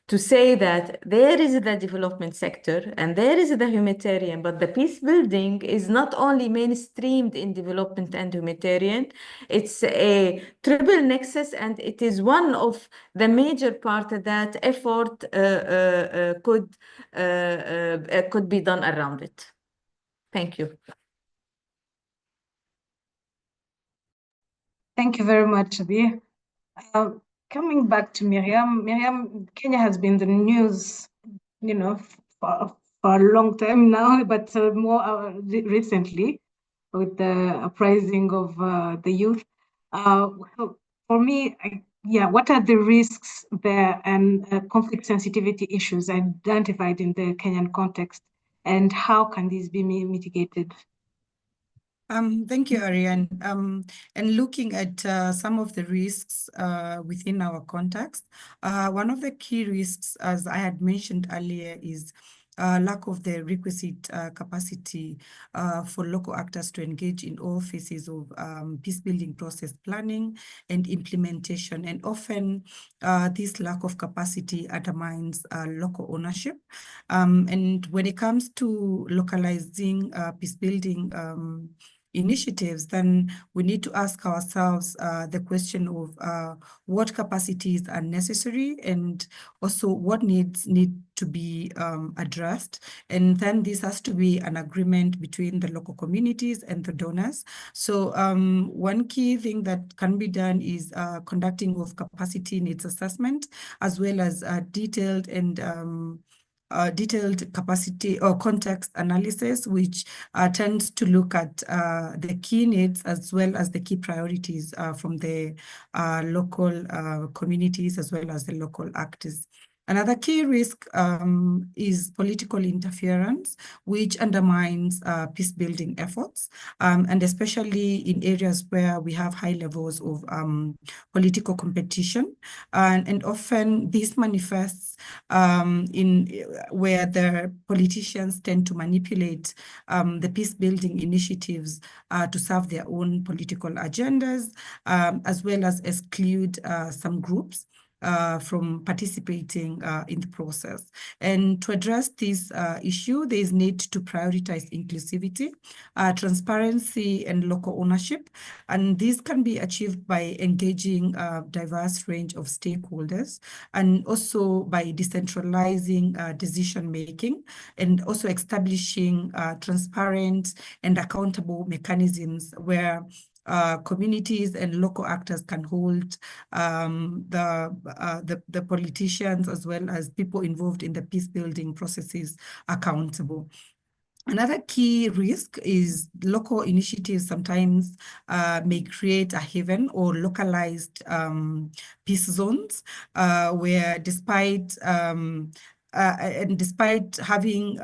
to say that there is the development sector and there is the humanitarian, but the peace building is not only mainstreamed in development and humanitarian, it's a triple nexus, and it is one of the major part that effort could be done around it. Thank you. Thank you very much, Adi. Coming back to Miriam, Kenya has been in the news, for a long time now, but more recently with the uprising of the youth. For me, what are the risks there and conflict sensitivity issues identified in the Kenyan context, and how can these be mitigated? Thank you, Ariane. And looking at some of the risks within our context, one of the key risks, as I had mentioned earlier, is lack of the requisite capacity for local actors to engage in all phases of peace-building process planning and implementation. And often this lack of capacity undermines local ownership. And when it comes to localizing peace-building initiatives, then we need to ask ourselves the question of what capacities are necessary and also what needs need to be addressed. And then this has to be an agreement between the local communities and the donors. So one key thing that can be done is conducting of capacity needs assessment, as well as detailed capacity or context analysis, which tends to look at the key needs as well as the key priorities from the local communities as well as the local actors. Another key risk is political interference, which undermines peace-building efforts, and especially in areas where we have high levels of political competition. And often this manifests in where the politicians tend to manipulate the peace-building initiatives to serve their own political agendas, as well as exclude some groups from participating in the process. And to address this issue, there is need to prioritize inclusivity, transparency, and local ownership. And this can be achieved by engaging a diverse range of stakeholders, and also by decentralizing decision-making, and also establishing transparent and accountable mechanisms where communities and local actors can hold the politicians as well as people involved in the peace-building processes accountable. Another key risk is local initiatives sometimes may create a haven or localized peace zones where despite and despite having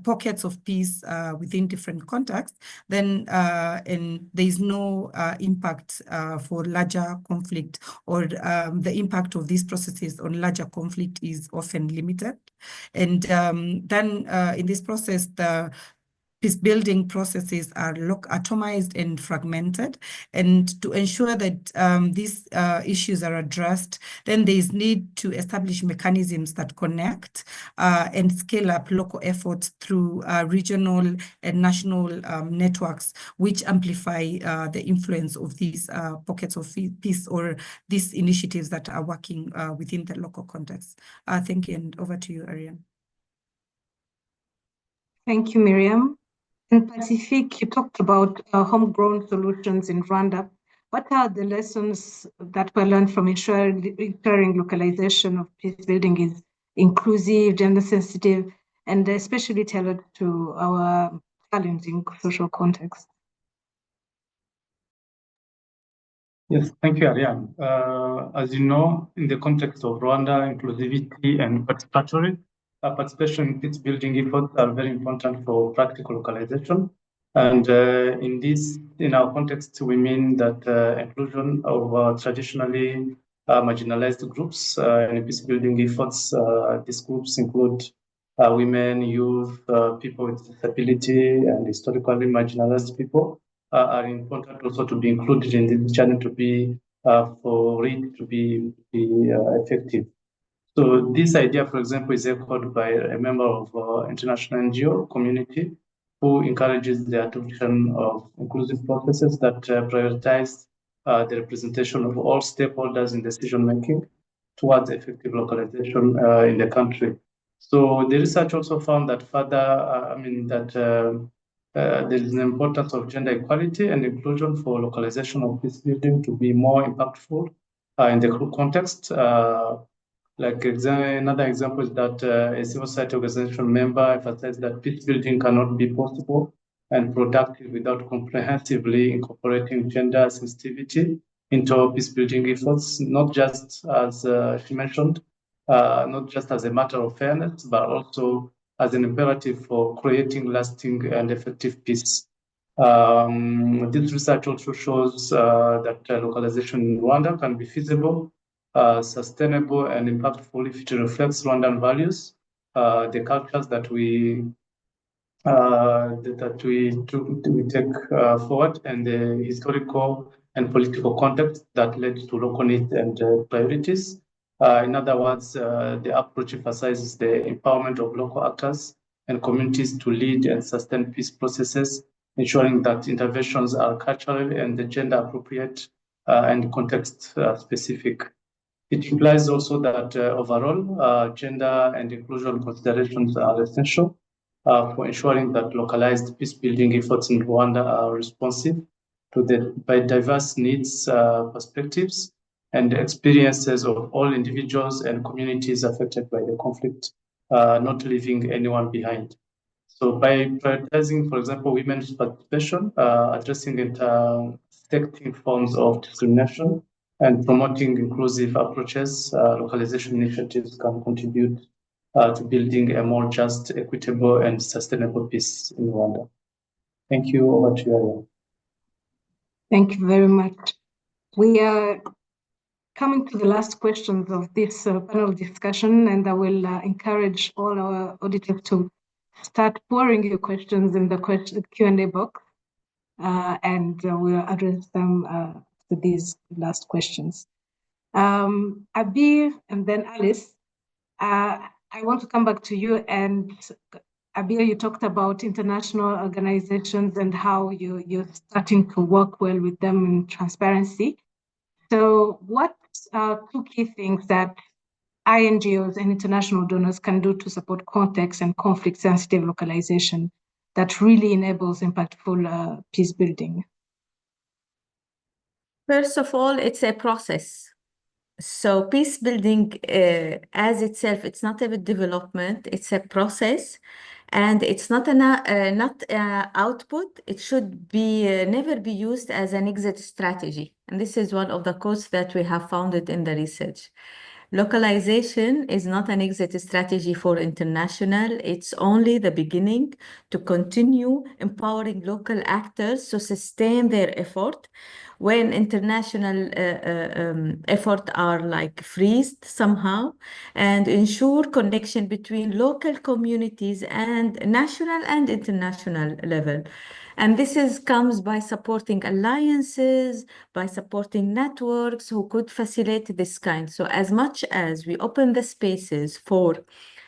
pockets of peace within different contexts, then and there is no impact for larger conflict, or the impact of these processes on larger conflict is often limited. And then in this process, the peace building processes are atomized and fragmented. And to ensure that these issues are addressed, then there is need to establish mechanisms that connect and scale up local efforts through regional and national networks, which amplify the influence of these pockets of peace, or these initiatives that are working within the local context. Thank you, and over to you, Ariane. Thank you, Miriam. In Pacific, you talked about homegrown solutions in Rwanda. What are the lessons that were learned from ensuring localization of peace building is inclusive, gender sensitive, and especially tailored to our challenging social context? Yes, thank you, Ariane. As you know, in the context of Rwanda, inclusivity and participatory participation in peace building efforts are very important for practical localization. And in our context, we mean that inclusion of traditionally marginalized groups in peace building efforts. These groups include women, youth, people with disability, and historically marginalized people. Are important also to be included in this channel to be for it to be effective. So this idea, for example, is echoed by a member of international NGO community who encourages the adoption of inclusive processes that prioritize the representation of all stakeholders in decision making towards effective localization in the country. So the research also found that there is an importance of gender equality and inclusion for localization of peace building to be more impactful in the context. Another example is that a civil society organization member emphasized that peace building cannot be possible and productive without comprehensively incorporating gender sensitivity into peace building efforts, not just as she mentioned, not just as a matter of fairness, but also as an imperative for creating lasting and effective peace. This research also shows that localization in Rwanda can be feasible, sustainable, and impactful if it reflects Rwandan values, the cultures that we take forward, and the historical and political context that led to local needs and priorities. In other words, the approach emphasizes the empowerment of local actors and communities to lead and sustain peace processes, ensuring that interventions are culturally and gender appropriate and context specific. It implies also that overall gender and inclusion considerations are essential for ensuring that localized peace building efforts in Rwanda are responsive to the diverse needs, perspectives, and experiences of all individuals and communities affected by the conflict, not leaving anyone behind. So by prioritizing, for example, women's participation, addressing intersecting forms of discrimination, and promoting inclusive approaches, localization initiatives can contribute to building a more just, equitable, and sustainable peace in Rwanda. Thank you. Over to you, Ariane. Thank you very much. We are coming to the last questions of this panel discussion, and I will encourage all our auditors to start pouring your questions in the Q&A box, and we'll address them to these last questions. Abir and then Alice, I want to come back to you. And Abir, you talked about international organizations and how you're starting to work well with them in transparency. So what are two key things that INGOs and international donors can do to support context and conflict-sensitive localization that really enables impactful peace building? First of all, it's a process. So peace building as itself, it's not a development, it's a process, and it's not an output. It should be never be used as an exit strategy. And this is one of the codes that we have found it in the research. Localization is not an exit strategy for international. It's only the beginning to continue empowering local actors to sustain their effort when international effort are like freezed somehow, and ensure connection between local communities and national and international level. And this comes by supporting alliances, by supporting networks who could facilitate this kind. So as much as we open the spaces for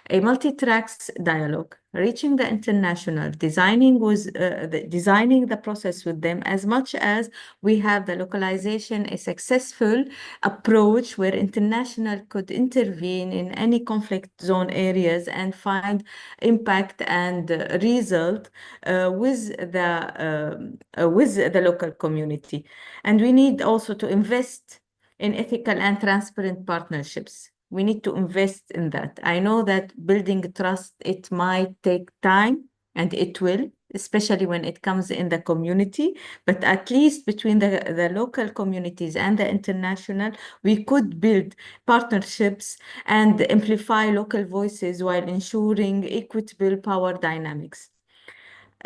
a multi-tracks dialogue, reaching the international, designing the process with them, as much as we have the localization, a successful approach where international could intervene in any conflict zone areas and find impact and result with the local community. And we need also to invest in ethical and transparent partnerships. We need to invest in that. I know that building trust, it might take time, and it will, especially when it comes in the community, but at least between the local communities and the international, we could build partnerships and amplify local voices while ensuring equitable power dynamics.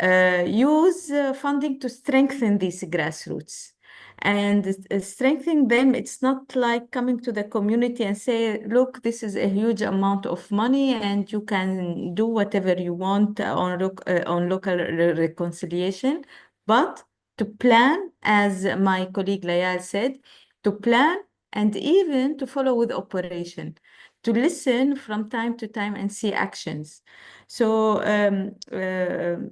Use funding to strengthen these grassroots. And strengthening them, it's not like coming to the community and say, look, this is a huge amount of money and you can do whatever you want on local reconciliation, but to plan, as my colleague Layal said, to plan and even to follow with operation, to listen from time to time and see actions. So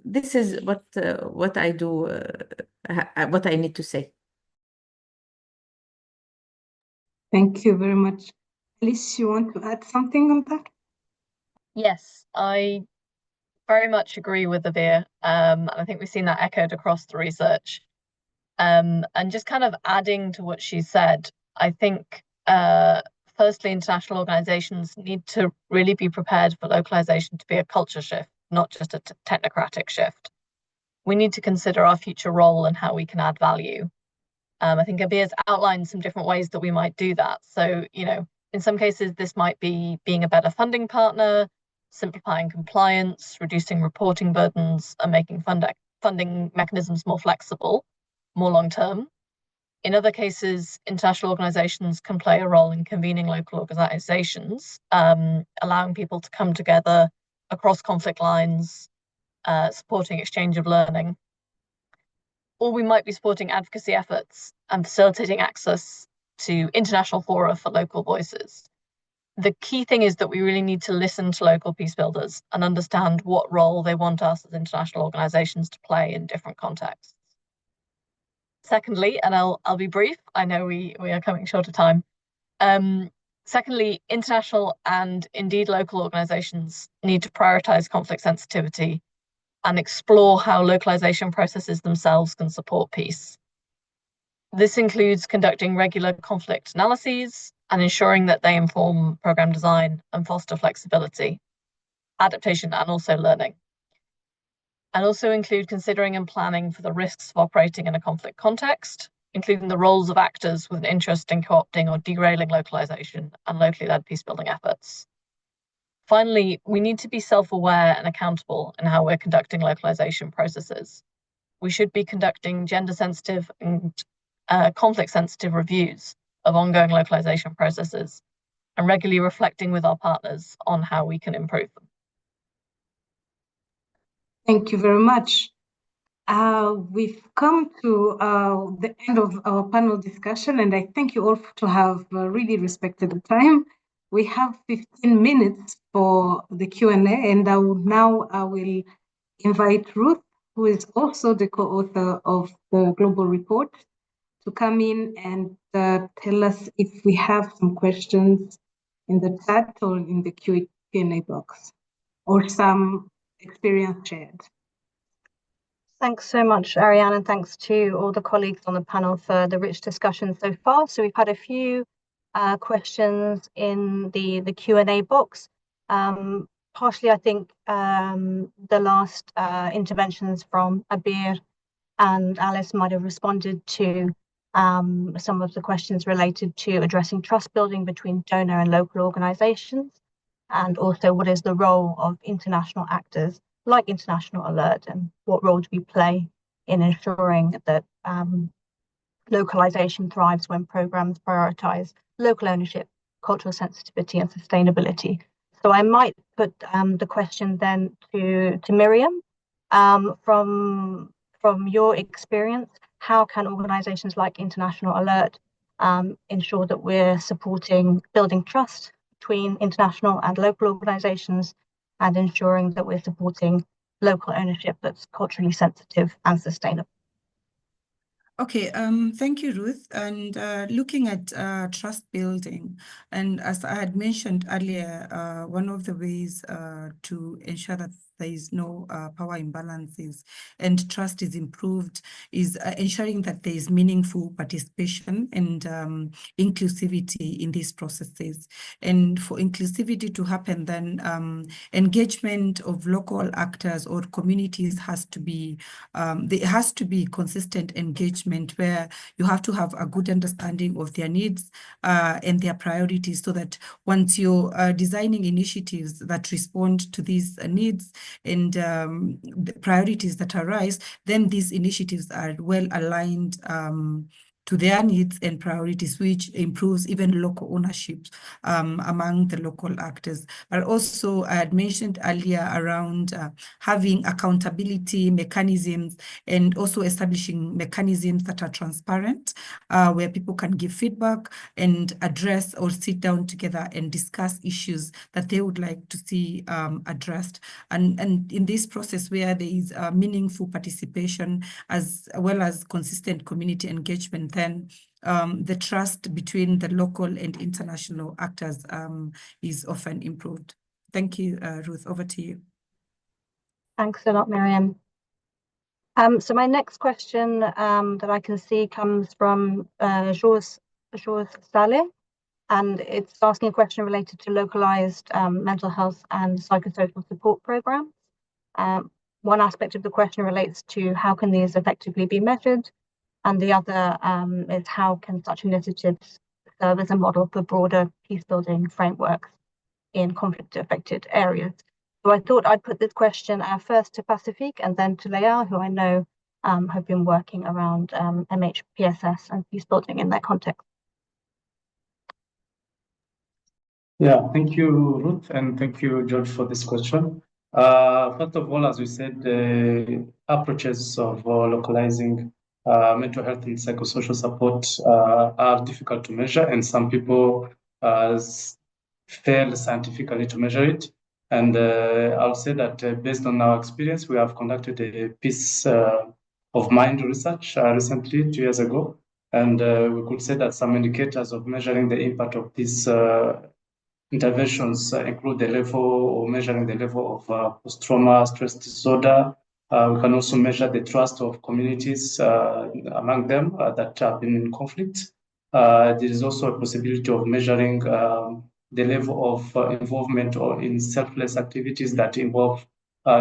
this is what I do, what I need to say. Thank you very much. Alice, you want to add something on that? Yes, I very much agree with Abir. And I think we've seen that echoed across the research. And just kind of adding to what she said, I think firstly, international organizations need to really be prepared for localization to be a culture shift, not just a technocratic shift. We need to consider our future role and how we can add value. I think Abir's outlined some different ways that we might do that. So, in some cases, this might be being a better funding partner, simplifying compliance, reducing reporting burdens, and making funding mechanisms more flexible, more long-term. In other cases, international organizations can play a role in convening local organizations, allowing people to come together across conflict lines, supporting exchange of learning. Or we might be supporting advocacy efforts and facilitating access to international fora for local voices. The key thing is that we really need to listen to local peace builders and understand what role they want us as international organizations to play in different contexts. Secondly, and I'll be brief, I know we are coming short of time. Secondly, international and indeed local organizations need to prioritize conflict sensitivity and explore how localization processes themselves can support peace. This includes conducting regular conflict analyses and ensuring that they inform program design and foster flexibility, adaptation, and also learning. And also include considering and planning for the risks of operating in a conflict context, including the roles of actors with an interest in co-opting or derailing localization and locally led peacebuilding efforts. Finally, we need to be self-aware and accountable in how we're conducting localization processes. We should be conducting gender-sensitive and conflict-sensitive reviews of ongoing localization processes and regularly reflecting with our partners on how we can improve them. Thank you very much. We've come to the end of our panel discussion, and I thank you all to have really respected the time. We have 15 minutes for the Q&A, and I will invite Ruth, who is also the co-author of the global report, to come in and tell us if we have some questions in the chat or in the Q&A box, or some experience shared. Thanks so much, Ariane, and thanks to all the colleagues on the panel for the rich discussion so far. So we've had a few questions in the Q&A box. Partially, I think the last interventions from Abir and Alice might have responded to some of the questions related to addressing trust building between donor and local organizations, and also what is the role of international actors like International Alert, and what role do we play in ensuring that localization thrives when programs prioritize local ownership, cultural sensitivity, and sustainability. So I might put the question then to Miriam. From your experience, how can organizations like International Alert ensure that we're supporting building trust between international and local organizations, and ensuring that we're supporting local ownership that's culturally sensitive and sustainable? Okay, thank you, Ruth. And looking at trust building, and as I had mentioned earlier, one of the ways to ensure that there is no power imbalances and trust is improved is ensuring that there is meaningful participation and inclusivity in these processes. And for inclusivity to happen, then engagement of local actors or communities has to be, there has to be consistent engagement where you have to have a good understanding of their needs and their priorities, so that once you're designing initiatives that respond to these needs and the priorities that arise, then these initiatives are well aligned to their needs and priorities, which improves even local ownership among the local actors. But also, I had mentioned earlier around having accountability mechanisms and also establishing mechanisms that are transparent, where people can give feedback and address or sit down together and discuss issues that they would like to see addressed. And in this process, where there is meaningful participation as well as consistent community engagement, then the trust between the local and international actors is often improved. Thank you, Ruth. Over to you. Thanks a lot, Miriam. So my next question that I can see comes from Georges Saleh, and it's asking a question related to localized mental health and psychosocial support programs. One aspect of the question relates to how can these effectively be measured, and the other is how can such initiatives serve as a model for broader peace-building frameworks in conflict-affected areas. So I thought I'd put this question first to Pacifique and then to Leah, who I know have been working around MHPSS and peace-building in that context. Yeah, thank you, Ruth, and thank you, George, for this question. First of all, as we said, the approaches of localizing mental health and psychosocial support are difficult to measure, and some people fail scientifically to measure it. And I'll say that based on our experience, we have conducted a piece of mind research recently, 2 years ago, and we could say that some indicators of measuring the impact of these interventions include the level or measuring the level of post-trauma stress disorder. We can also measure the trust of communities among them that have been in conflict. There is also a possibility of measuring the level of involvement or in selfless activities that involve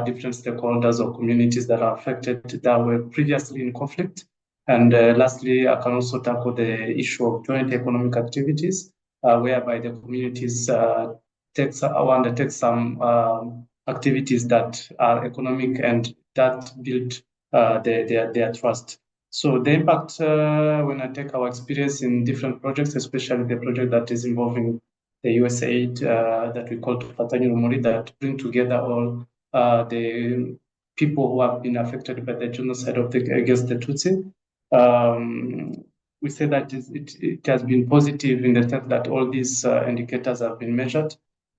different stakeholders or communities that are affected that were previously in conflict. And lastly, I can also tackle the issue of joint economic activities, whereby the communities undertake some activities that are economic and that build their trust. So the impact, when I take our experience in different projects, especially the project that is involving the USAID that we call Tufatanye Urumuri, that bring together all the people who have been affected by the genocide against the Tutsi. We say that it has been positive in the sense that all these indicators have been measured,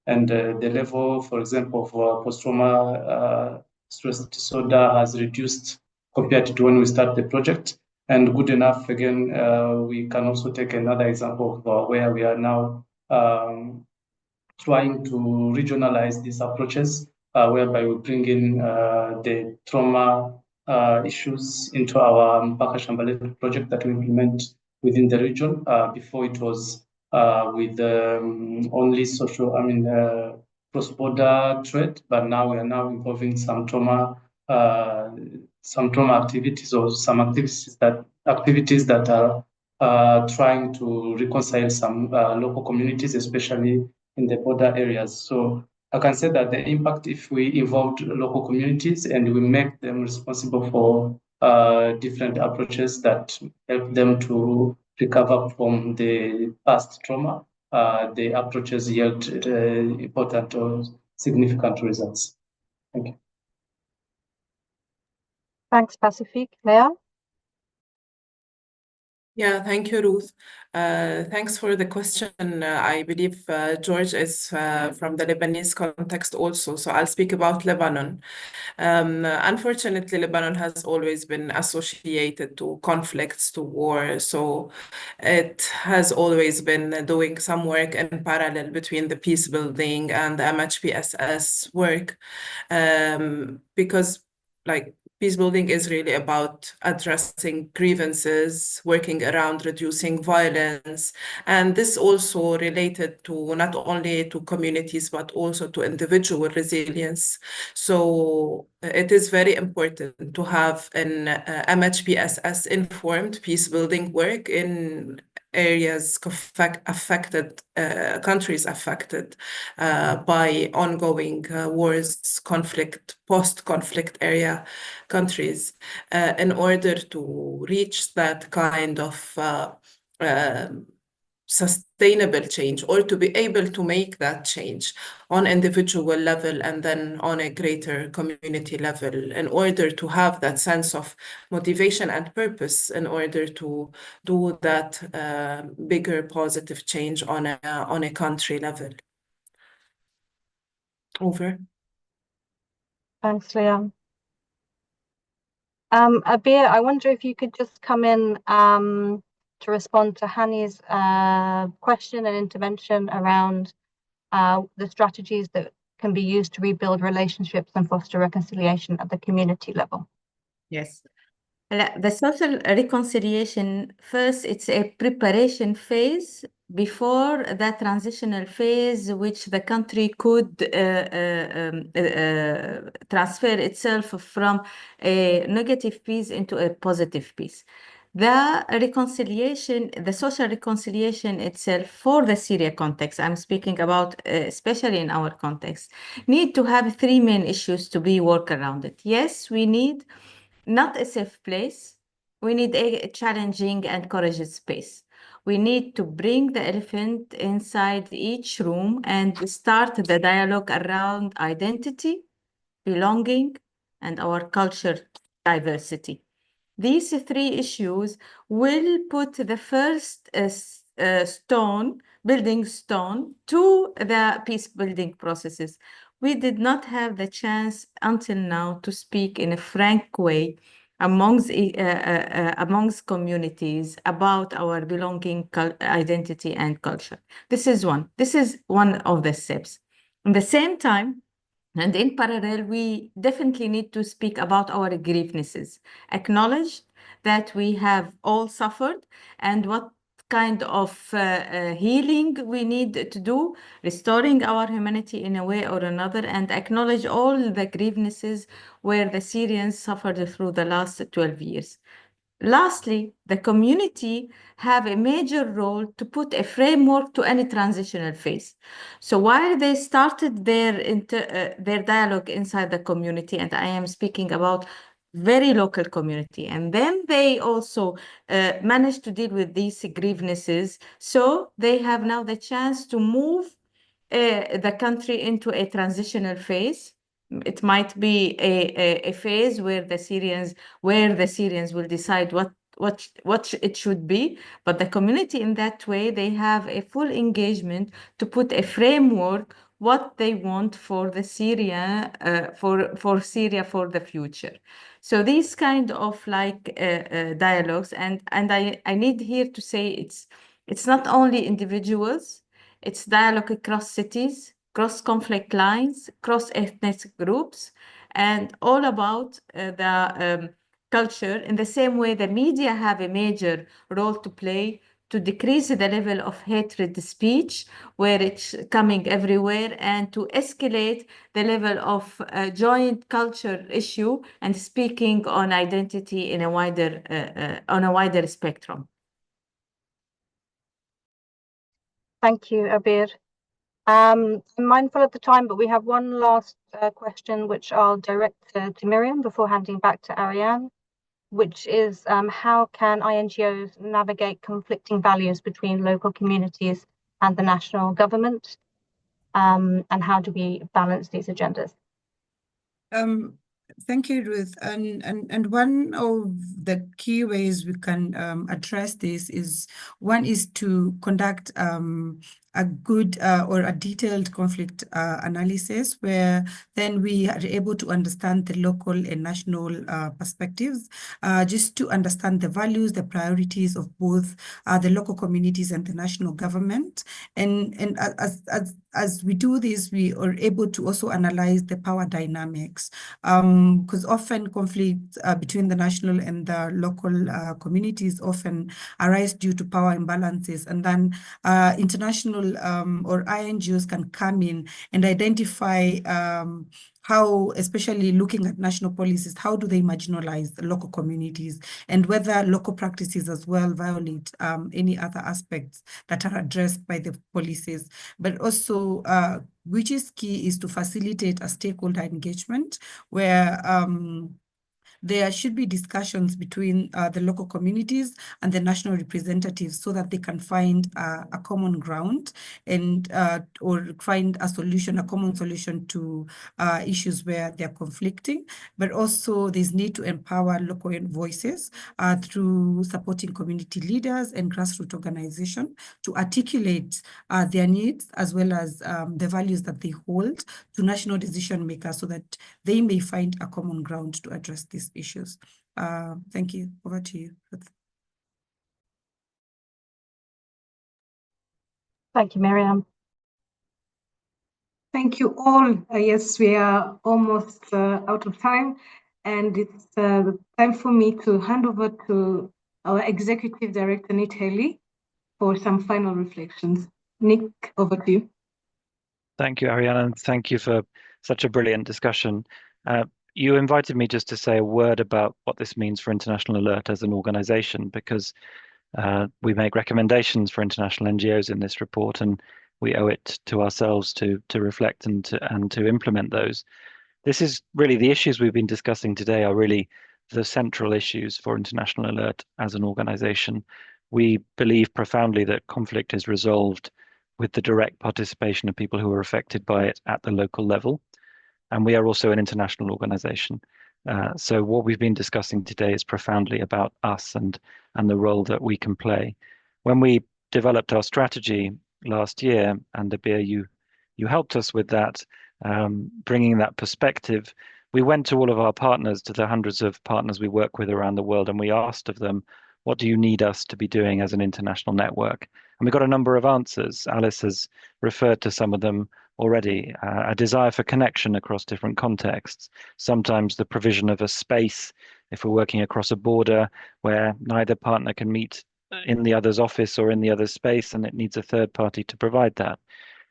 and the level, for example, of post-trauma stress disorder has reduced compared to when we started the project. And good enough, again, we can also take another example of where we are now trying to regionalize these approaches, whereby we bring in the trauma issues into our Mpaka Shambale project that we implement within the region. Before it was with only cross-border trade, but now we are now involving some trauma activities or some activities that are trying to reconcile some local communities, especially in the border areas. So I can say that the impact, if we involved local communities and we make them responsible for different approaches that help them to recover from the past trauma, the approaches yield important or significant results. Thank you. Thanks, Pacifique. Leah? Yeah, thank you, Ruth. Thanks for the question. I believe George is from the Lebanese context also, so I'll speak about Lebanon. Unfortunately, Lebanon has always been associated to conflicts, to war, so it has always been doing some work in parallel between the peace building and the MHPSS work, because like peace building is really about addressing grievances, working around reducing violence, and this also related to not only to communities but also to individual resilience. So it is very important to have an MHPSS informed peace building work in areas affected, countries affected by ongoing wars, conflict, post-conflict area countries, in order to reach that kind of sustainable change, or to be able to make that change on individual level and then on a greater community level, in order to have that sense of motivation and purpose, in order to do that bigger positive change on a country level. Over. Thanks, Leah. Abir, I wonder if you could just come in to respond to Hani's question and intervention around the strategies that can be used to rebuild relationships and foster reconciliation at the community level. Yes. The social reconciliation, first, it's a preparation phase before that transitional phase, which the country could transfer itself from a negative peace into a positive peace. The reconciliation, the social reconciliation itself for the Syria context, I'm speaking about, especially in our context, need to have three main issues to be worked around it. Yes, we need not a safe place. We need a challenging and courageous space. We need to bring the elephant inside each room and start the dialogue around identity, belonging, and our culture diversity. These three issues will put the first building stone to the peace building processes. We did not have the chance until now to speak in a frank way amongst communities about our belonging, identity, and culture. This is one. This is one of the steps. At the same time, and in parallel, we definitely need to speak about our grievances, acknowledge that we have all suffered and what kind of healing we need to do, restoring our humanity in a way or another, and acknowledge all the grievances where the Syrians suffered through the last 12 years. Lastly, the community have a major role to put a framework to any transitional phase. So while they started their dialogue inside the community, and I am speaking about very local community, and then they also managed to deal with these grievances. So they have now the chance to move the country into a transitional phase. It might be a phase where the Syrians will decide what it should be, but the community in that way, they have a full engagement to put a framework what they want for the Syria for Syria for the future. So these kind of like dialogues, and I need here to say it's not only individuals, it's dialogue across cities, cross conflict lines, cross ethnic groups, and all about the culture. In the same way, the media have a major role to play to decrease the level of hatred speech where it's coming everywhere, and to escalate the level of joint culture issue and speaking on identity in a wider on a wider spectrum. Thank you, Abir. I'm mindful of the time, but we have one last question, which I'll direct to Miriam before handing back to Ariane, which is how can INGOs navigate conflicting values between local communities and the national government? And how do we balance these agendas? Thank you, Ruth. And one of the key ways we can address this is to conduct a good or a detailed conflict analysis, where then we are able to understand the local and national perspectives, just to understand the values, the priorities of both the local communities and the national government. And as we do this, we are able to also analyze the power dynamics, because often conflicts between the national and the local communities often arise due to power imbalances, and then international or INGOs can come in and identify how, especially looking at national policies, how do they marginalize the local communities, and whether local practices as well violate any other aspects that are addressed by the policies. But also, which is key, is to facilitate a stakeholder engagement where there should be discussions between the local communities and the national representatives, so that they can find a common ground and or find a solution, a common solution to issues where they're conflicting. But also there's need to empower local voices through supporting community leaders and grassroots organizations to articulate their needs, as well as the values that they hold, to national decision makers, so that they may find a common ground to address these issues. Thank you. Over to you. Thank you, Miriam. Thank you all. Yes, we are almost out of time, and it's time for me to hand over to our Executive Director, Nic Hailey, for some final reflections. Nic, over to you. Thank you, Ariane, and thank you for such a brilliant discussion. You invited me just to say a word about what this means for International Alert as an organization, because we make recommendations for international NGOs in this report, and we owe it to ourselves to reflect and to implement those. This is really the issues we've been discussing today are really the central issues for International Alert as an organization. We believe profoundly that conflict is resolved with the direct participation of people who are affected by it at the local level. And we are also an international organization. So what we've been discussing today is profoundly about us and the role that we can play. When we developed our strategy last year, and Abir, you helped us with that, bringing that perspective, we went to all of our partners, to the hundreds of partners we work with around the world, and we asked of them, what do you need us to be doing as an international network? And we got a number of answers. Alice has referred to some of them already. A desire for connection across different contexts. Sometimes the provision of a space, if we're working across a border, where neither partner can meet in the other's office or in the other's space, and it needs a third party to provide that.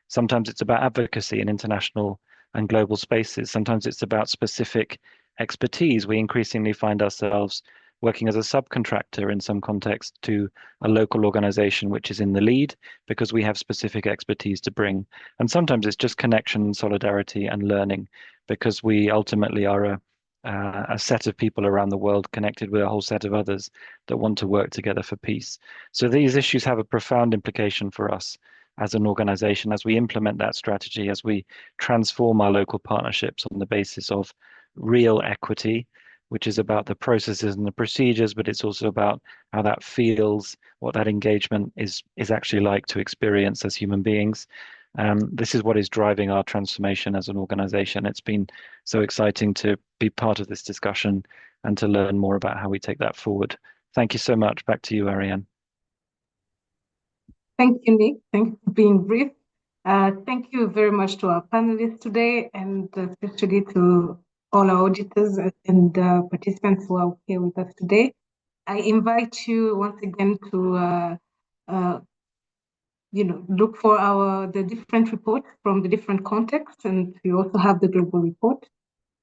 Sometimes it's about advocacy in international and global spaces. Sometimes it's about specific expertise. We increasingly find ourselves working as a subcontractor in some context to a local organization which is in the lead, because we have specific expertise to bring. And sometimes it's just connection, solidarity, and learning, because we ultimately are a set of people around the world connected with a whole set of others that want to work together for peace. So these issues have a profound implication for us as an organization, as we implement that strategy, as we transform our local partnerships on the basis of real equity, which is about the processes and the procedures, but it's also about how that feels, what that engagement is actually like to experience as human beings. This is what is driving our transformation as an organization. It's been so exciting to be part of this discussion and to learn more about how we take that forward. Thank you so much. Back to you, Ariane. Thank you, Nic. Thank you for being brief. Thank you very much to our panelists today, and especially to all our auditors and participants who are here with us today. I invite you once again to look for the different reports from the different contexts, and we also have the global report.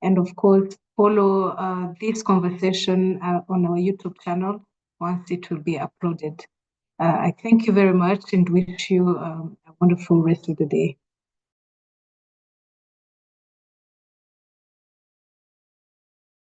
And of course, follow this conversation on our YouTube channel once it will be uploaded. I thank you very much and wish you a wonderful rest of the day.